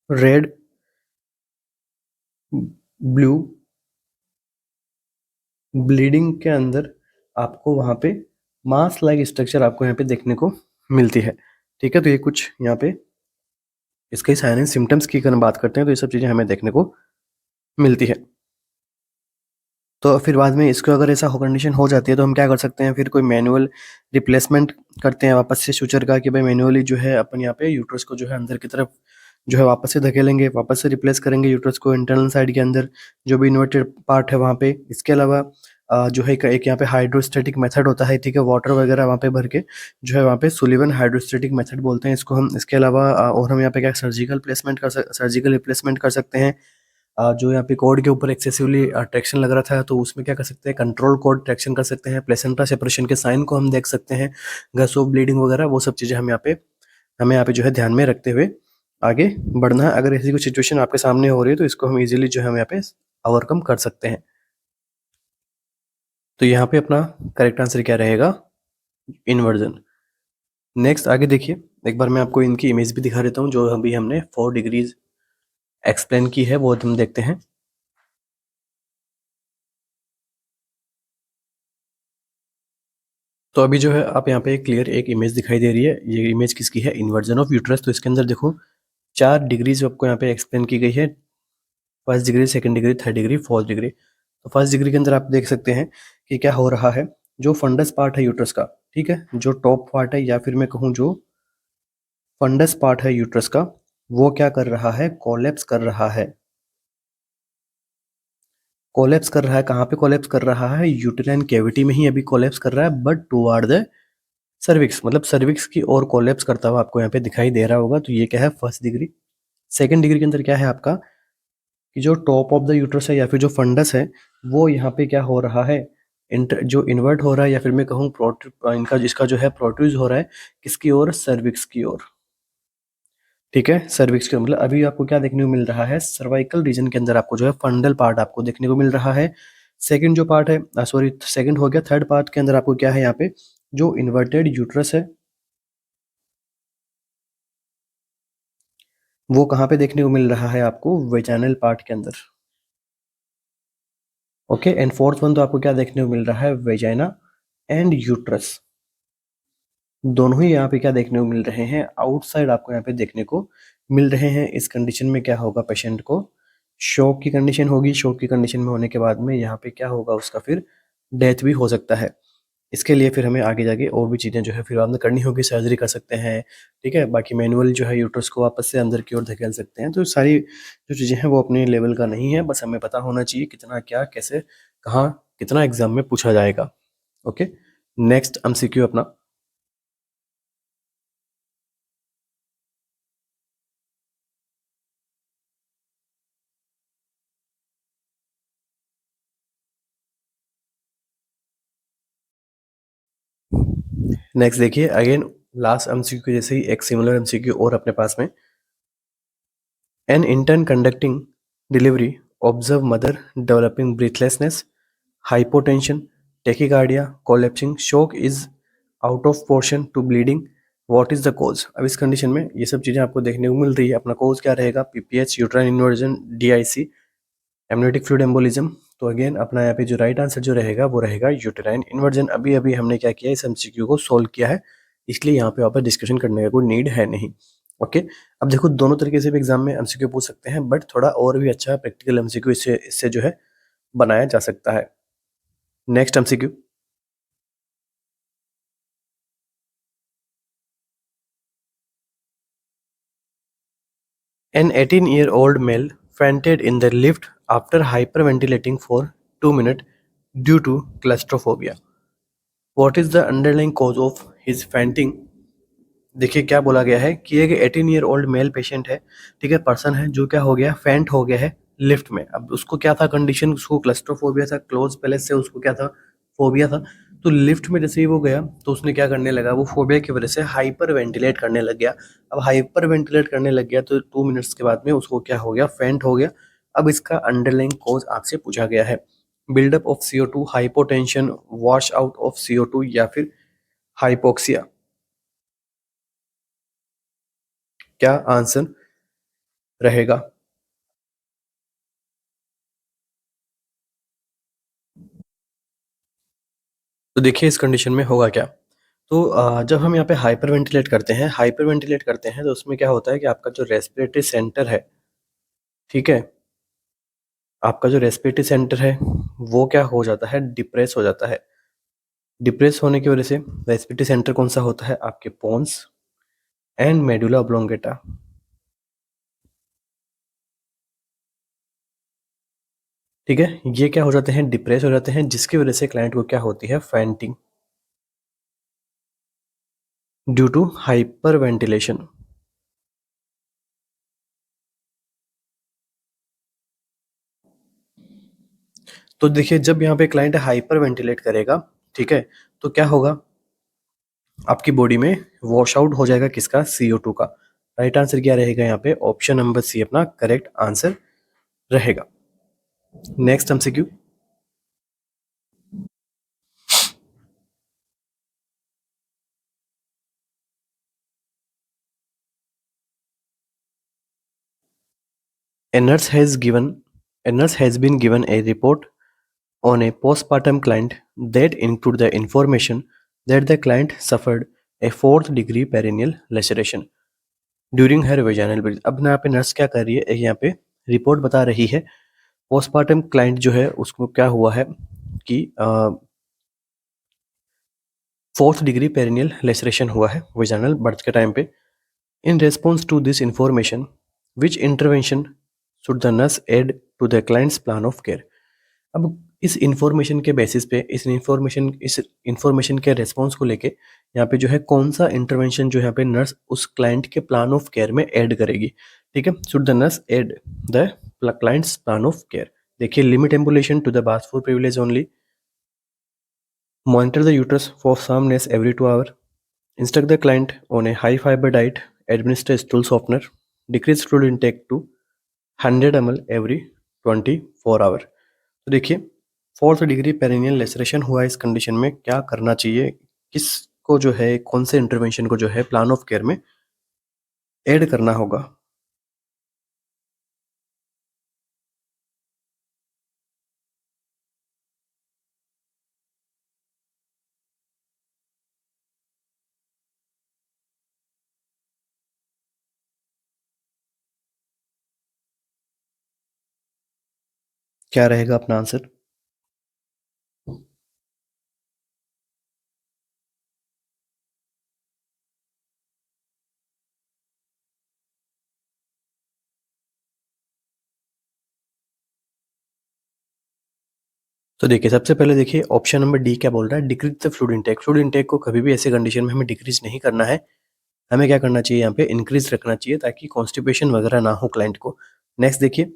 रेड ब्लू ब्लीडिंग के अंदर आपको वहाँ पे मास लाइक स्ट्रक्चर आपको यहाँ पे देखने को मिलती है, ठीक है। तो ये कुछ यहाँ पे इसके साइन एंड सिम्टम्स की अगर हम बात करते हैं तो ये सब चीज़ें हमें देखने को मिलती है। तो फिर बाद में इसको अगर ऐसा हो कंडीशन हो जाती है तो हम क्या कर सकते हैं? फिर कोई मैनुअल रिप्लेसमेंट करते हैं वापस से सूचर का, कि भाई मैनुअली जो है अपन यहाँ पे यूट्रस को जो है अंदर की तरफ जो है वापस से धकेलेंगे, वापस से रिप्लेस करेंगे यूट्रस को इंटरनल साइड के अंदर जो भी इन्वर्टेड पार्ट है वहाँ पे। इसके अलावा जो है एक यहाँ पे हाइड्रोस्टेटिक मेथड होता है, ठीक है, वाटर वगैरह वहाँ पे भर के जो है वहाँ पे सुलिवन हाइड्रोस्टेटिक मेथड बोलते हैं इसको हम। इसके अलावा और हम यहाँ पे क्या सर्जिकल रिप्लेसमेंट कर सकते हैं। जो यहाँ पे कॉर्ड के ऊपर एक्सेसिवली ट्रैक्शन लग रहा था तो उसमें क्या कर सकते हैं? कंट्रोल कॉर्ड ट्रैक्शन कर सकते हैं। प्लेसेंटा सेपरेशन के साइन को हम देख सकते हैं, गस ऑफ ब्लीडिंग वगैरह वो सब चीज़ें हमें यहाँ पे जो है ध्यान में रखते हुए आगे बढ़ना है। अगर ऐसी कोई सिचुएशन आपके सामने हो रही है तो इसको हम इजीली जो है हम यहाँ पे ओवरकम कर सकते हैं। तो यहाँ पे अपना करेक्ट आंसर क्या रहेगा? इन्वर्जन। नेक्स्ट आगे देखिए, एक बार मैं आपको इनकी इमेज भी दिखा देता हूँ जो अभी हमने 4 डिग्रीज एक्सप्लेन की है, वो हम देखते हैं। तो अभी जो है आप यहाँ पे क्लियर एक इमेज दिखाई दे रही है, ये इमेज किसकी है? Inversion of uterus. तो इसके अंदर देखो 4 डिग्रीज आपको यहाँ पे एक्सप्लेन की गई है, first degree, second degree, third degree, fourth degree. तो फर्स्ट डिग्री के अंदर आप देख सकते हैं कि क्या हो रहा है? जो फंडस पार्ट है यूट्रस का, ठीक है, जो टॉप पार्ट है या फिर मैं कहूँ जो फंडस पार्ट है यूट्रस का, वो क्या कर रहा है? कोलेप्स कर रहा है। कोलेप्स कर रहा है, कहाँ पे कोलेप्स कर रहा है? यूटेराइन कैविटी में ही अभी कोलेप्स कर रहा है, बट टुवार्ड द सर्विक्स, मतलब सर्विक्स की ओर कोलेप्स करता हुआ आपको यहाँ पे दिखाई दे रहा होगा। तो ये क्या है? First degree. सेकंड डिग्री के अंदर क्या है आपका? कि जो टॉप ऑफ द यूट्रस है या फिर जो फंडस है वो यहाँ पे क्या हो रहा है? इंटर जो इन्वर्ट हो रहा है या फिर मैं कहूँ इनका जिसका जो है प्रोट्रूज हो रहा है, किसकी ओर? सर्विक्स की ओर, ठीक है, सर्विक्स की ओर। मतलब अभी आपको क्या देखने को मिल रहा है? सर्वाइकल रीजन के अंदर आपको जो है फंडल पार्ट आपको देखने को मिल रहा है। सेकंड जो पार्ट है, सॉरी सेकंड हो गया, थर्ड पार्ट के अंदर आपको क्या है? यहाँ पे जो इन्वर्टेड यूट्रस है वो कहाँ पे देखने को मिल रहा है आपको? वेजाइनल पार्ट के अंदर। ओके। एंड फोर्थ वन तो आपको क्या देखने को मिल रहा है? वेजाइना एंड यूट्रस दोनों ही यहाँ पे क्या देखने को मिल रहे हैं? आउटसाइड आपको यहाँ पे देखने को मिल रहे हैं। इस कंडीशन में क्या होगा? पेशेंट को शॉक की कंडीशन होगी। शॉक की कंडीशन में होने के बाद में यहाँ पे क्या होगा? उसका फिर डेथ भी हो सकता है। इसके लिए फिर हमें आगे जाके और भी चीज़ें जो है फिर आपने करनी होगी, सर्जरी कर सकते हैं, ठीक है। बाकी मैनुअल जो है यूट्रस को वापस से अंदर की ओर धकेल सकते हैं। तो सारी जो चीज़ें हैं वो अपने लेवल का नहीं है, बस हमें पता होना चाहिए कितना क्या कैसे कहाँ कितना एग्जाम में पूछा जाएगा। ओके। नेक्स्ट एमसीक्यू अपना, नेक्स्ट देखिए अगेन लास्ट एमसीक्यू जैसे ही एक सिमिलर एमसीक्यू और अपने पास में, an intern conducting delivery observe mother developing breathlessness, hypotension, tachycardia, collapsing, shock is out of portion to bleeding. What is the cause? अब इस कंडीशन में ये सब चीज़ें आपको देखने को मिल रही है। अपना कॉज क्या रहेगा? PPH, uterine inversion, DIC, amniotic fluid embolism. तो अगेन अपना यहाँ पे जो राइट आंसर जो रहेगा वो रहेगा यूटेराइन इन्वर्जन। अभी अभी हमने क्या किया, इस एमसीक्यू को सोल्व किया है, इसलिए यहाँ पे वापस डिस्कशन करने का कोई नीड है नहीं। ओके, अब देखो दोनों तरीके से भी एग्जाम में एमसीक्यू पूछ सकते हैं, बट थोड़ा और भी अच्छा प्रैक्टिकल एमसीक्यू इससे इससे जो है बनाया जा सकता है। Next MCQ, an 18-year-old male fainted in the lift after hyperventilating for 2 minutes due to claustrophobia. What is the underlying cause of his fainting? देखिए क्या बोला गया है कि एक 18-year-old मेल पेशेंट है, ठीक है, पर्सन है, जो क्या हो गया, फेंट हो गया है लिफ्ट में। अब उसको क्या था कंडीशन, उसको क्लस्ट्रोफोबिया था, क्लोज पैलेस से उसको क्या था, फोबिया था। तो लिफ्ट में जैसे ही वो गया तो उसने क्या करने लगा, वो फोबिया की वजह से हाइपर वेंटिलेट करने लग गया। अब हाइपर वेंटिलेट करने लग गया तो 2 मिनट्स के बाद में उसको क्या हो गया, फेंट हो गया। अब इसका अंडरलाइंग कॉज आपसे पूछा गया है, buildup of CO2, hypotension, wash out of CO2 या फिर हाइपोक्सिया। क्या आंसर रहेगा? तो देखिए इस कंडीशन में होगा क्या। तो जब हम यहाँ पे हाइपर वेंटिलेट करते हैं, तो उसमें क्या होता है कि आपका जो रेस्पिरेटरी सेंटर है, ठीक है, आपका जो रेस्पिरेटरी सेंटर है वो क्या हो जाता है, डिप्रेस हो जाता है। डिप्रेस होने की वजह से रेस्पिरेटरी सेंटर कौन सा होता है, आपके पोन्स एंड मेडुला ऑब्लोंगेटा। ठीक है, ये क्या हो जाते हैं, डिप्रेस हो जाते हैं, जिसकी वजह से क्लाइंट को क्या होती है, fainting due to hyperventilation. तो देखिए जब यहाँ पे क्लाइंट हाइपर वेंटिलेट करेगा, ठीक है, तो क्या होगा, आपकी बॉडी में वॉश आउट हो जाएगा किसका, CO2 का। राइट आंसर क्या रहेगा यहाँ पे, ऑप्शन नंबर सी अपना करेक्ट आंसर रहेगा। Next MCQ, a nurse has given a nurse has been given a report on a postpartum client that include the information that the client suffered a fourth degree perineal laceration during her vaginal birth. अब ना यहाँ पे नर्स क्या कर रही है, एक यहाँ पे रिपोर्ट बता रही है, पोस्टमार्टम क्लाइंट जो है उसको क्या हुआ है कि फोर्थ डिग्री पेरिनियल लेसरेशन हुआ है वेजाइनल बर्थ के टाइम पे। In response to this information which intervention should the nurse add to the client's plan of care. अब इस इंफॉर्मेशन के बेसिस पे, इस इंफॉर्मेशन के रेस्पॉन्स को लेके यहाँ पे जो है कौन सा इंटरवेंशन जो है यहाँ पे नर्स उस क्लाइंट के प्लान ऑफ केयर में ऐड करेगी। ठीक है, should the nurse add the client's plan of care. देखिए limit ambulation to the bath for privilege only, monitor the uterus for soreness every 2 hours, instruct the client on a high fiber diet, administer stool softener, decrease fluid intake to 100 ml every 24 our. तो देखिए फोर्थ डिग्री पेरिनियल लेसरेशन हुआ, इस कंडीशन में क्या करना चाहिए, किसको जो है, कौन से इंटरवेंशन को जो है प्लान ऑफ केयर में ऐड करना होगा। क्या रहेगा अपना आंसर? तो देखिए सबसे पहले देखिए ऑप्शन नंबर डी क्या बोल रहा है, decrease the fluid intake. Fluid intake को कभी भी ऐसे कंडीशन में हमें डिक्रीज नहीं करना है, हमें क्या करना चाहिए, यहाँ पे इंक्रीज रखना चाहिए ताकि कॉन्स्टिपेशन वगैरह ना हो क्लाइंट को। नेक्स्ट देखिए,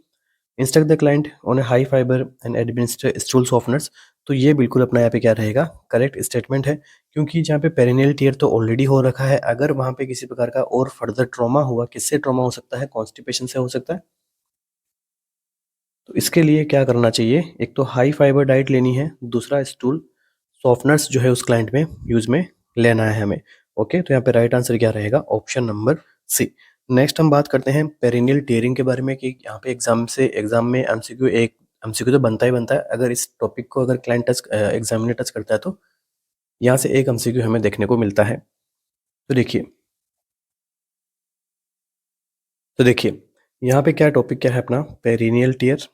instruct the client on A high fibre and administer stool softeners. तो ये बिल्कुल अपना यहाँ पे क्या रहेगा, करेक्ट स्टेटमेंट है, क्योंकि जहाँ पे पेरिनियल टियर तो ऑलरेडी हो रखा है। अगर वहाँ पे किसी प्रकार का और फर्दर ट्रॉमा हुआ, किससे ट्रॉमा हो सकता है, कॉन्स्टिपेशन से हो सकता है। तो इसके लिए क्या करना चाहिए, एक तो हाई फाइबर डाइट लेनी है, दूसरा स्टूल सॉफ्टनर्स जो है उस क्लाइंट में यूज में लेना है हमें। ओके, तो यहाँ पे राइट आंसर क्या रहेगा, ऑप्शन नंबर सी। नेक्स्ट हम बात करते हैं पेरिनियल टियरिंग के बारे में, कि यहाँ पे एग्जाम में एमसीक्यू एमसीक्यू तो बनता ही बनता है। अगर इस टॉपिक को अगर क्लाइंट एग्जामिनर टच करता है तो यहाँ से एक एमसीक्यू हमें देखने को मिलता है। तो देखिए यहाँ पे क्या टॉपिक क्या है अपना, पेरिनियल टियर।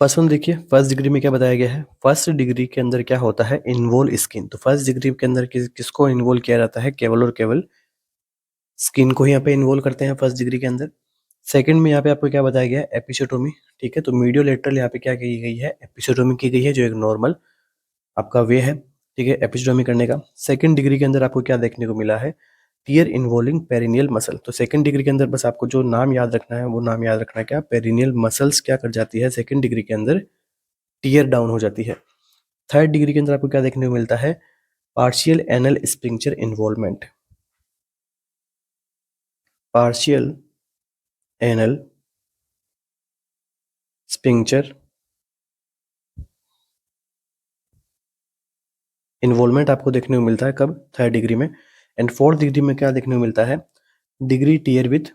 फर्स्ट वन देखिए, फर्स्ट डिग्री में क्या बताया गया है, फर्स्ट डिग्री के अंदर क्या होता है, इन्वॉल्व स्किन। तो फर्स्ट डिग्री के अंदर किसको इन्वॉल्व किया जाता है, केवल और केवल स्किन को ही यहाँ पे इन्वॉल्व करते हैं फर्स्ट डिग्री के अंदर। सेकंड में यहाँ पे आपको क्या बताया गया है, एपिसियोटोमी। ठीक है, तो मीडियोलेटरल यहाँ पे क्या की गई है, एपिसियोटोमी की गई है, जो एक नॉर्मल आपका वे है। ठीक है, एपिसियोटोमी करने का। सेकंड डिग्री के अंदर आपको क्या देखने को मिला है, टीयर इन्वॉल्विंग पेरिनियल मसल। तो सेकंड डिग्री के अंदर बस आपको जो नाम याद रखना है, वो नाम याद रखना है, क्या, पेरिनियल मसल्स क्या कर जाती है सेकंड डिग्री के अंदर, टीयर डाउन हो जाती है। थर्ड डिग्री के अंदर आपको क्या देखने को मिलता है, partial anal sphincter involvement. Partial anal sphincter involvement आपको देखने को मिलता है कब, थर्ड डिग्री में। एंड फोर्थ डिग्री में क्या देखने को मिलता है, degree tear with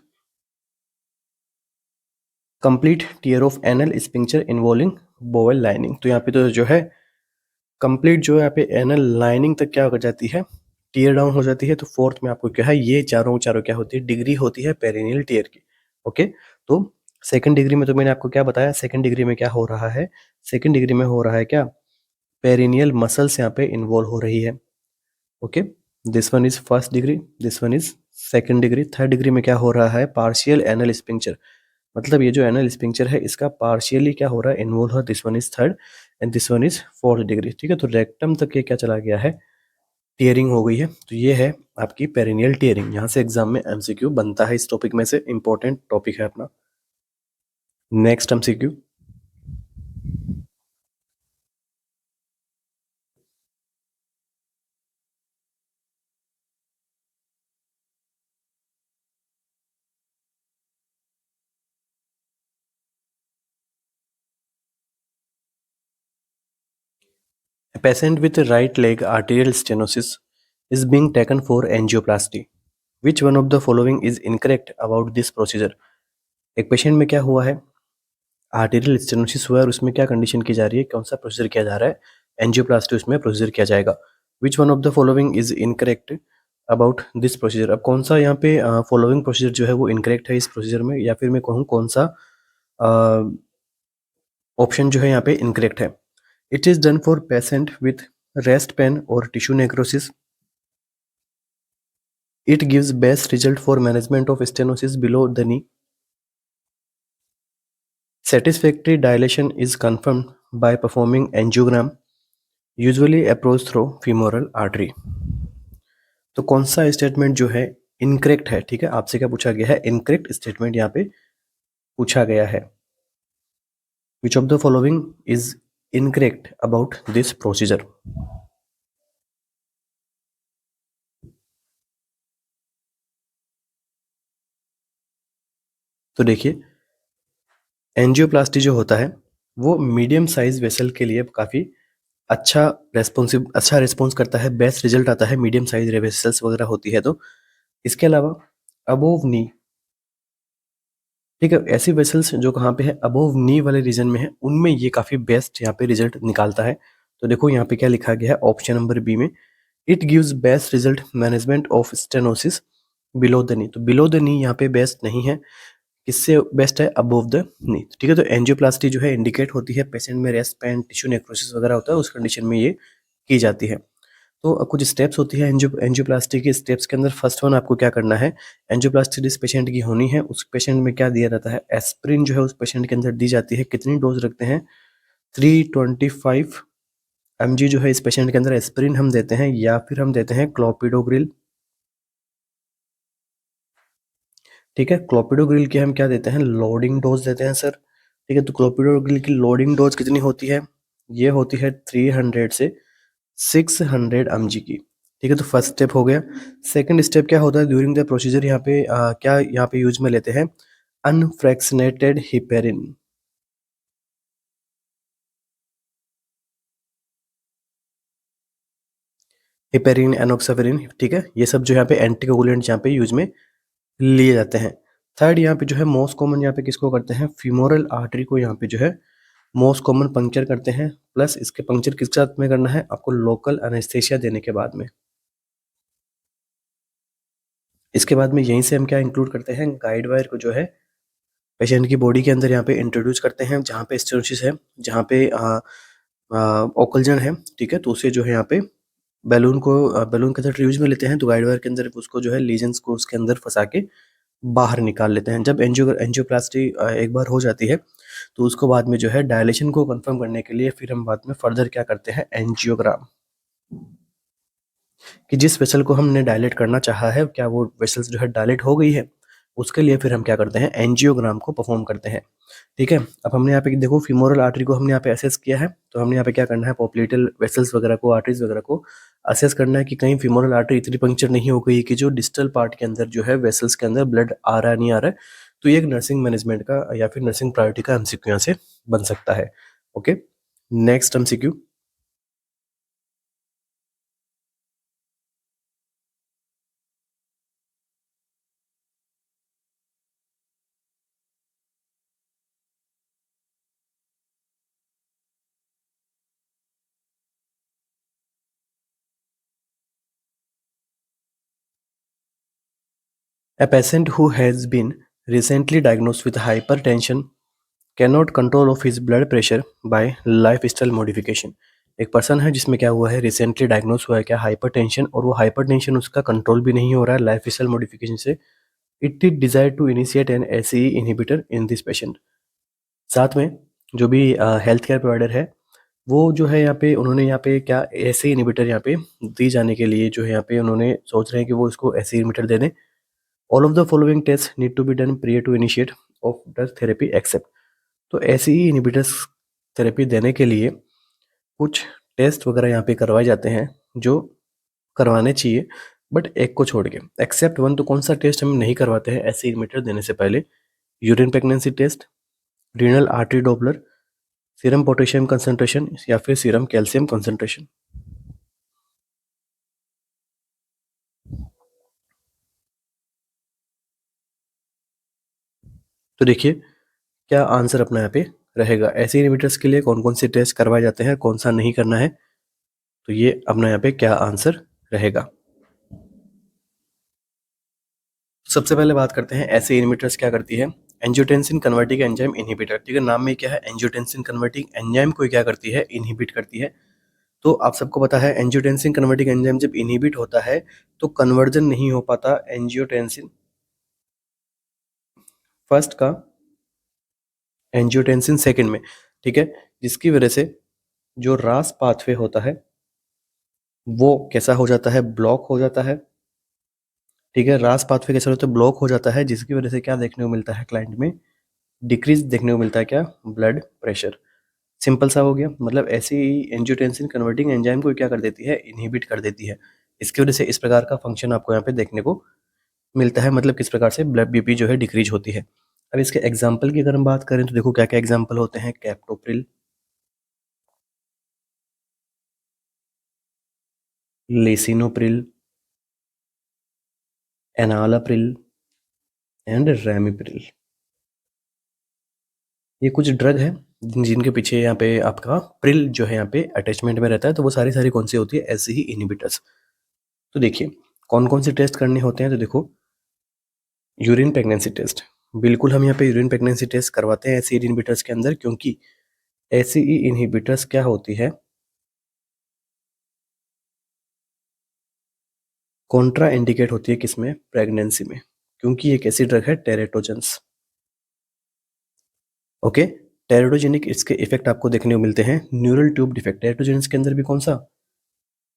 complete tear of anal sphincter involving bowel lining. तो यहाँ पे तो जो है कंप्लीट जो है यहाँ पे एनल लाइनिंग तक क्या हो जाती है, टीयर डाउन हो जाती है। तो फोर्थ में आपको क्या है, ये चारों चारों क्या होती है, डिग्री होती है पेरिनियल टीयर की। ओके, तो सेकंड डिग्री में तो मैंने आपको क्या बताया, सेकंड डिग्री में क्या हो रहा है, सेकंड डिग्री में हो रहा है क्या, पेरिनियल मसल्स यहाँ पे इन्वॉल्व हो रही है। Okay, this one is first degree, this one is second degree. Third degree में क्या हो रहा है, पार्शियल एनल स्पिंक्चर, मतलब ये जो एनल स्पिंक्चर है इसका पार्शियली क्या हो रहा है, इन्वॉल्व हो। This one is third and this one is fourth degree. ठीक है, तो रेक्टम तक ये क्या चला गया है, टीयरिंग हो गई है। तो ये है आपकी पेरिनियल टीयरिंग। यहाँ से एग्जाम में एमसीक्यू बनता है, इस टॉपिक में से इंपॉर्टेंट टॉपिक है अपना। Next MCQ, a patient with right leg arterial stenosis is being taken for angioplasty. Which one of the following is incorrect about this procedure? एक पेशेंट में क्या हुआ है, आर्टेरियल स्टेनोसिस हुआ है और उसमें क्या कंडीशन की जा रही है, कौन सा प्रोसीजर किया जा रहा है, एंजियोप्लास्टी उसमें प्रोसीजर किया जाएगा। Which one of the following is incorrect about this procedure. अब कौन सा यहाँ पे फॉलोइंग प्रोसीजर जो है वो इनकरेक्ट है इस प्रोसीजर में, या फिर मैं कहूँ कौन सा ऑप्शन जो है यहाँ पे इनकरेक्ट है। It is done for patient with rest pain और tissue necrosis. It gives best result for management of stenosis below the knee. Satisfactory dilation is confirmed by performing angiogram, usually approach through femoral artery. तो कौन सा स्टेटमेंट जो है इनकरेक्ट है, ठीक है, आपसे क्या पूछा गया है, इनकरेक्ट स्टेटमेंट यहाँ पे पूछा गया है। Which of the following is incorrect about this procedure. तो देखिए, एंजियोप्लास्टी जो होता है वो मीडियम साइज वेसल के लिए काफ़ी अच्छा रिस्पॉन्स करता है, बेस्ट रिजल्ट आता है मीडियम साइज वेसल्स वगैरह होती है तो। इसके अलावा अबोव नी, ठीक है, ऐसी वेसल्स जो कहाँ पे है, अबोव नी वाले रीजन में है, उनमें ये काफ़ी बेस्ट यहाँ पे रिजल्ट निकालता है। तो देखो यहाँ पे क्या लिखा गया है ऑप्शन नंबर बी में, it gives best result management of stenosis below the नी। तो बिलो द नी यहाँ पे बेस्ट नहीं है, किससे बेस्ट है, अबोव द नी। ठीक है, तो एंजियोप्लास्टी जो है इंडिकेट होती है पेशेंट में रेस्ट पेन टिश्यू नेक्रोसिस वगैरह होता है, उस कंडीशन में ये की जाती है। तो कुछ स्टेप्स होती है एंजियोप्लास्टी के स्टेप्स के अंदर। फर्स्ट वन आपको क्या करना है, एंजियोप्लास्टी जिस पेशेंट की होनी है उस पेशेंट में क्या दिया जाता है, एस्प्रिन जो है उस पेशेंट के अंदर दी जाती है। कितनी डोज रखते हैं, 325 mg जो है इस पेशेंट के अंदर एस्प्रिन हम देते हैं, या फिर हम देते हैं क्लोपिडोग्रिल। ठीक है। क्लोपिडोग्रिल की हम क्या देते हैं, लोडिंग डोज देते हैं सर। ठीक है, तो क्लोपिडोग्रिल की लोडिंग डोज कितनी होती है, ये होती है 300 से 600 mg की। ठीक है, तो फर्स्ट स्टेप हो गया। सेकंड स्टेप क्या होता है, ड्यूरिंग द प्रोसीजर यहाँ पे क्या यहाँ पे यूज में लेते हैं, अनफ्रैक्शनेटेड हिपेरिन। हिपेरिन, एनोक्साफेरिन, ठीक है, ये सब जो यहाँ पे एंटीकोगुलेंट यहाँ पे यूज में लिए जाते हैं। थर्ड यहाँ पे जो है मोस्ट कॉमन यहाँ पे किसको करते हैं, फीमोरल आर्टरी को यहाँ पे जो है मोस्ट कॉमन पंक्चर करते हैं। प्लस इसके पंक्चर किस साथ में करना है, आपको लोकल एनेस्थेसिया देने के बाद में। इसके बाद में यहीं से हम क्या इंक्लूड करते हैं, गाइड वायर को जो है पेशेंट की बॉडी के अंदर यहाँ पे इंट्रोड्यूस करते हैं, जहाँ पे स्टेनोसिस है, जहाँ पे ओकलजन है। ठीक है, तो उसे जो है यहाँ पे बैलून को बैलून के अंदर यूज में लेते हैं, तो गाइड वायर के अंदर उसको जो है लीजन्स को उसके अंदर फंसा के बाहर निकाल लेते हैं। जब एंजियोप्लास्टी एक बार हो जाती है, तो उसको बाद में जो है डायलेशन को कंफर्म करने के लिए फिर हम बाद में फर्दर क्या करते हैं, एंजियोग्राम, कि जिस वेसल को हमने डायलेट करना चाहा है, क्या वो वेसल्स जो है डायलेट हो गई है, उसके लिए फिर हम क्या करते हैं, एंजियोग्राम को परफॉर्म करते हैं। ठीक है, अब हमने यहाँ पे देखो फीमोरल आर्टरी को हमने यहाँ पे असेस किया है, तो हमने यहाँ पे क्या करना है, पॉप्लेटल वेसल्स वगैरह को, आर्टरीज वगैरह को असेस करना है कि कहीं फीमोरल आर्टरी इतनी पंक्चर नहीं हो गई कि जो डिस्टल पार्ट के अंदर जो है वेसल्स के अंदर ब्लड आ रहा है नहीं आ रहा है। तो ये एक नर्सिंग मैनेजमेंट का या फिर नर्सिंग प्रायोरिटी का एमसीक्यू यहाँ से बन सकता है। Okay, next MCQ. A patient who has been recently diagnosed with hypertension cannot control of his blood pressure by lifestyle modification। एक पर्सन है जिसमें क्या हुआ है, रिसेंटली डायग्नोस हुआ है क्या, हाइपरटेंशन, और वो हाइपरटेंशन उसका कंट्रोल भी नहीं हो रहा है लाइफस्टाइल मॉडिफिकेशन से। It is desire to initiate an ACE inhibitor in this patient. साथ में जो भी हेल्थ केयर प्रोवाइडर है, वो जो है यहाँ पे उन्होंने यहाँ पे क्या एसई इनहिबिटर यहाँ पे दी जाने के लिए जो है यहाँ पे उन्होंने सोच रहे हैं कि वो इसको एसई इनहिबिटर दे दें। All of the following test need to be done prior to initiate of drug therapy except. तो ऐसी ही इनहिबिटर्स थेरेपी देने के लिए कुछ टेस्ट वगैरह यहाँ पे करवाए जाते हैं जो करवाने चाहिए, बट एक को छोड़ के, एक्सेप्ट वन। तो कौन सा टेस्ट हम नहीं करवाते हैं ऐसे इनहिबिटर देने से पहले, urine pregnancy test, renal artery Doppler, serum potassium concentration या फिर सीरम कैल्शियम कंसंट्रेशन। तो देखिए क्या आंसर अपना यहाँ पे रहेगा, ऐसे इनहिबिटर्स के लिए कौन कौन से टेस्ट करवाए जाते हैं, कौन सा नहीं करना है। तो ये अपना यहाँ पे क्या आंसर रहेगा। सबसे पहले बात करते हैं ऐसे इनहिबिटर्स क्या करती है, एंजियोटेंसिन कन्वर्टिंग एंजाइम इनहिबिटर। ठीक है, नाम में क्या है, एंजियोटेंसिन कन्वर्टिंग एंजाइम को क्या करती है, इनहिबिट करती है। तो आप सबको पता है एंजियोटेंसिन कन्वर्टिंग एंजाइम जब इनहिबिट होता है तो कन्वर्जन नहीं हो पाता एंजियोटेंसिन फर्स्ट का एंजियोटेंसिन सेकंड में। ठीक है, जिसकी वजह से जो रास पाथवे होता है वो कैसा हो जाता है, ब्लॉक हो जाता है। ठीक है, रास पाथवे कैसा होता है, ब्लॉक हो जाता है, जिसकी वजह से क्या देखने को मिलता है क्लाइंट में, डिक्रीज देखने को मिलता है, क्या, ब्लड प्रेशर। सिंपल सा हो गया, मतलब ऐसी एंजियोटेंसिन कन्वर्टिंग एंजाइम को क्या कर देती है, इनहिबिट कर देती है। इसकी वजह से इस प्रकार का फंक्शन आपको यहाँ पे देखने को मिलता है, मतलब किस प्रकार से ब्लड बीपी जो है डिक्रीज होती है। अब इसके एग्जाम्पल की अगर हम बात करें तो देखो क्या क्या एग्जाम्पल होते हैं, कैप्टोप्रिल, लेसिनोप्रिल, एनालाप्रिल एंड रैमिप्रिल। ये कुछ ड्रग है जिनके पीछे यहाँ पे आपका प्रिल जो है यहाँ पे अटैचमेंट में रहता है, तो वो सारी सारी कौन सी होती है, ऐसी ही इनहिबिटर्स। तो देखिए कौन कौन से टेस्ट करने होते हैं, तो देखो यूरिन प्रेगनेंसी टेस्ट, बिल्कुल हम यहाँ पे यूरिन प्रेगनेंसी टेस्ट करवाते हैं ऐसे इनहिबिटर्स के अंदर, क्योंकि ऐसी ही इनहिबिटर्स क्या होती है, कॉन्ट्रा इंडिकेट होती है किसमें, प्रेगनेंसी में, क्योंकि ये कैसी ड्रग है, टेरेटोजेंस। ओके, टेरेटोजेनिक इसके इफेक्ट आपको देखने को मिलते हैं, न्यूरल ट्यूब डिफेक्ट, टेरेटोजेंस के अंदर भी कौन सा,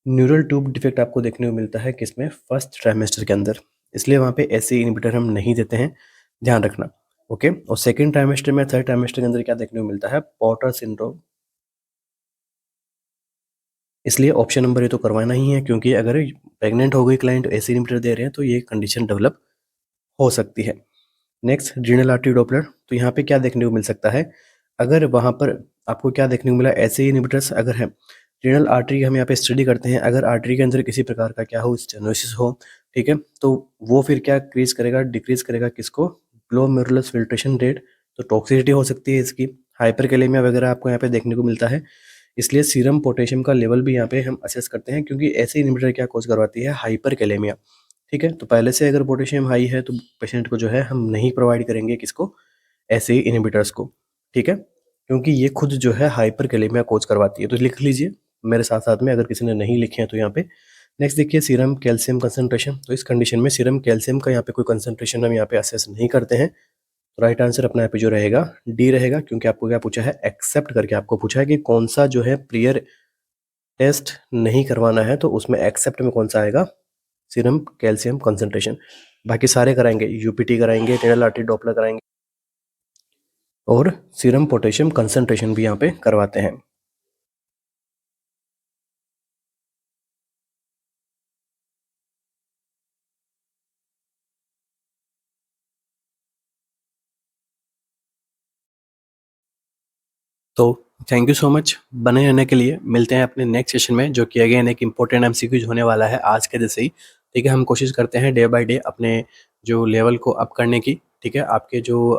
न्यूरल ट्यूब डिफेक्ट आपको देखने को मिलता है किसमें, फर्स्ट ट्राइमेस्टर के अंदर। इसलिए वहाँ पे एसई इनहिबिटर हम नहीं देते हैं, ध्यान रखना। ओके, और सेकेंड ट्राइमेस्टर में, थर्ड ट्राइमेस्टर के अंदर क्या देखने को मिलता है, पॉटर सिंड्रोम। इसलिए ऑप्शन नंबर ये तो करवाना ही है, क्योंकि अगर प्रेग्नेंट हो गई क्लाइंट एसई इनहिबिटर दे रहे हैं तो ये कंडीशन डेवलप हो सकती है। Next, renal artery Doppler. तो यहाँ पे क्या देखने को मिल सकता है, अगर वहाँ पर आपको क्या देखने को मिला, ऐसे ही इनहिबिटर्स अगर है, रीनल आर्टरी हम यहाँ पे स्टडी करते हैं, अगर आर्टरी के अंदर किसी प्रकार का क्या हो, स्टेनोसिस हो, ठीक है, तो वो फिर क्या क्रीज करेगा, डिक्रीज करेगा किसको, ग्लोमेरुलस फिल्ट्रेशन रेट। तो टॉक्सिसिटी हो सकती है इसकी, हाइपरकैलेमिया वगैरह आपको यहाँ पे देखने को मिलता है। इसलिए सीरम पोटेशियम का लेवल भी यहाँ पे हम असेस करते हैं, क्योंकि ऐसे इनहिबिटर क्या कॉज करवाती है, हाइपरकैलेमिया। ठीक है, तो पहले से अगर पोटेशियम हाई है तो पेशेंट को जो है हम नहीं प्रोवाइड करेंगे किसको, ऐसे ही इनहिबिटर्स को। ठीक है, क्योंकि ये खुद जो है हाइपरकैलेमिया कोज करवाती है। तो लिख लीजिए मेरे साथ साथ में, अगर किसी ने नहीं लिखे हैं तो यहाँ पे। नेक्स्ट देखिए, सीरम कैल्शियम कंसंट्रेशन। तो इस कंडीशन में सीरम कैल्शियम का यहाँ पे कोई कंसंट्रेशन हम यहाँ पे असेस नहीं करते हैं। तो राइट आंसर अपना यहाँ पे जो रहेगा डी रहेगा, क्योंकि आपको क्या पूछा है, एक्सेप्ट करके आपको पूछा है कि कौन सा जो है प्रियर टेस्ट नहीं करवाना है, तो उसमें एक्सेप्ट में कौन सा आएगा, सीरम कैल्शियम कंसंट्रेशन। बाकी सारे कराएंगे, यूपीटी कराएंगे, टेनल आर्टरी डॉपलर कराएंगे, और सीरम पोटेशियम कंसंट्रेशन भी यहाँ पे करवाते हैं। तो थैंक यू सो मच बने रहने के लिए। मिलते हैं अपने नेक्स्ट सेशन में, जो कि अगेन एक इंपॉर्टेंट एमसीक्यूज होने वाला है आज के जैसे ही। ठीक है, हम कोशिश करते हैं डे बाय डे अपने जो लेवल को अप करने की। ठीक है, आपके जो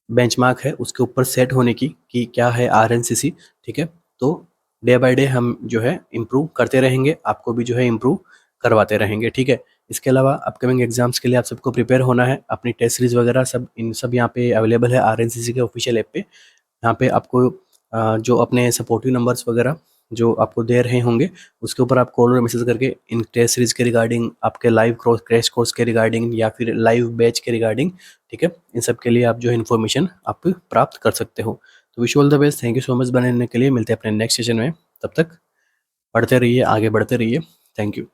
बेंचमार्क है उसके ऊपर सेट होने की, कि क्या है आरएनसीसी। ठीक है, तो डे बाय डे हम जो है इम्प्रूव करते रहेंगे, आपको भी जो है इम्प्रूव करवाते रहेंगे। ठीक है, इसके अलावा अपकमिंग एग्जाम्स के लिए आप सबको प्रिपेयर होना है। अपनी टेस्ट सीरीज वगैरह सब इन सब यहाँ पे अवेलेबल है आरएनसीसी के ऑफिशियल ऐप पे। यहाँ पे आपको जो अपने सपोर्टिव नंबर्स वगैरह जो आपको दे रहे होंगे, उसके ऊपर आप कॉल और मैसेज करके इन टेस्ट सीरीज के रिगार्डिंग, आपके लाइव क्रैश कोर्स के रिगार्डिंग, या फिर लाइव बैच के रिगार्डिंग, ठीक है, इन सब के लिए आप जो है इन्फॉर्मेशन आप प्राप्त कर सकते हो। तो wish all the best, thank you so much बने रहने के लिए। मिलते हैं अपने नेक्स्ट सेशन में, तब तक पढ़ते रहिए, आगे बढ़ते रहिए। Thank you.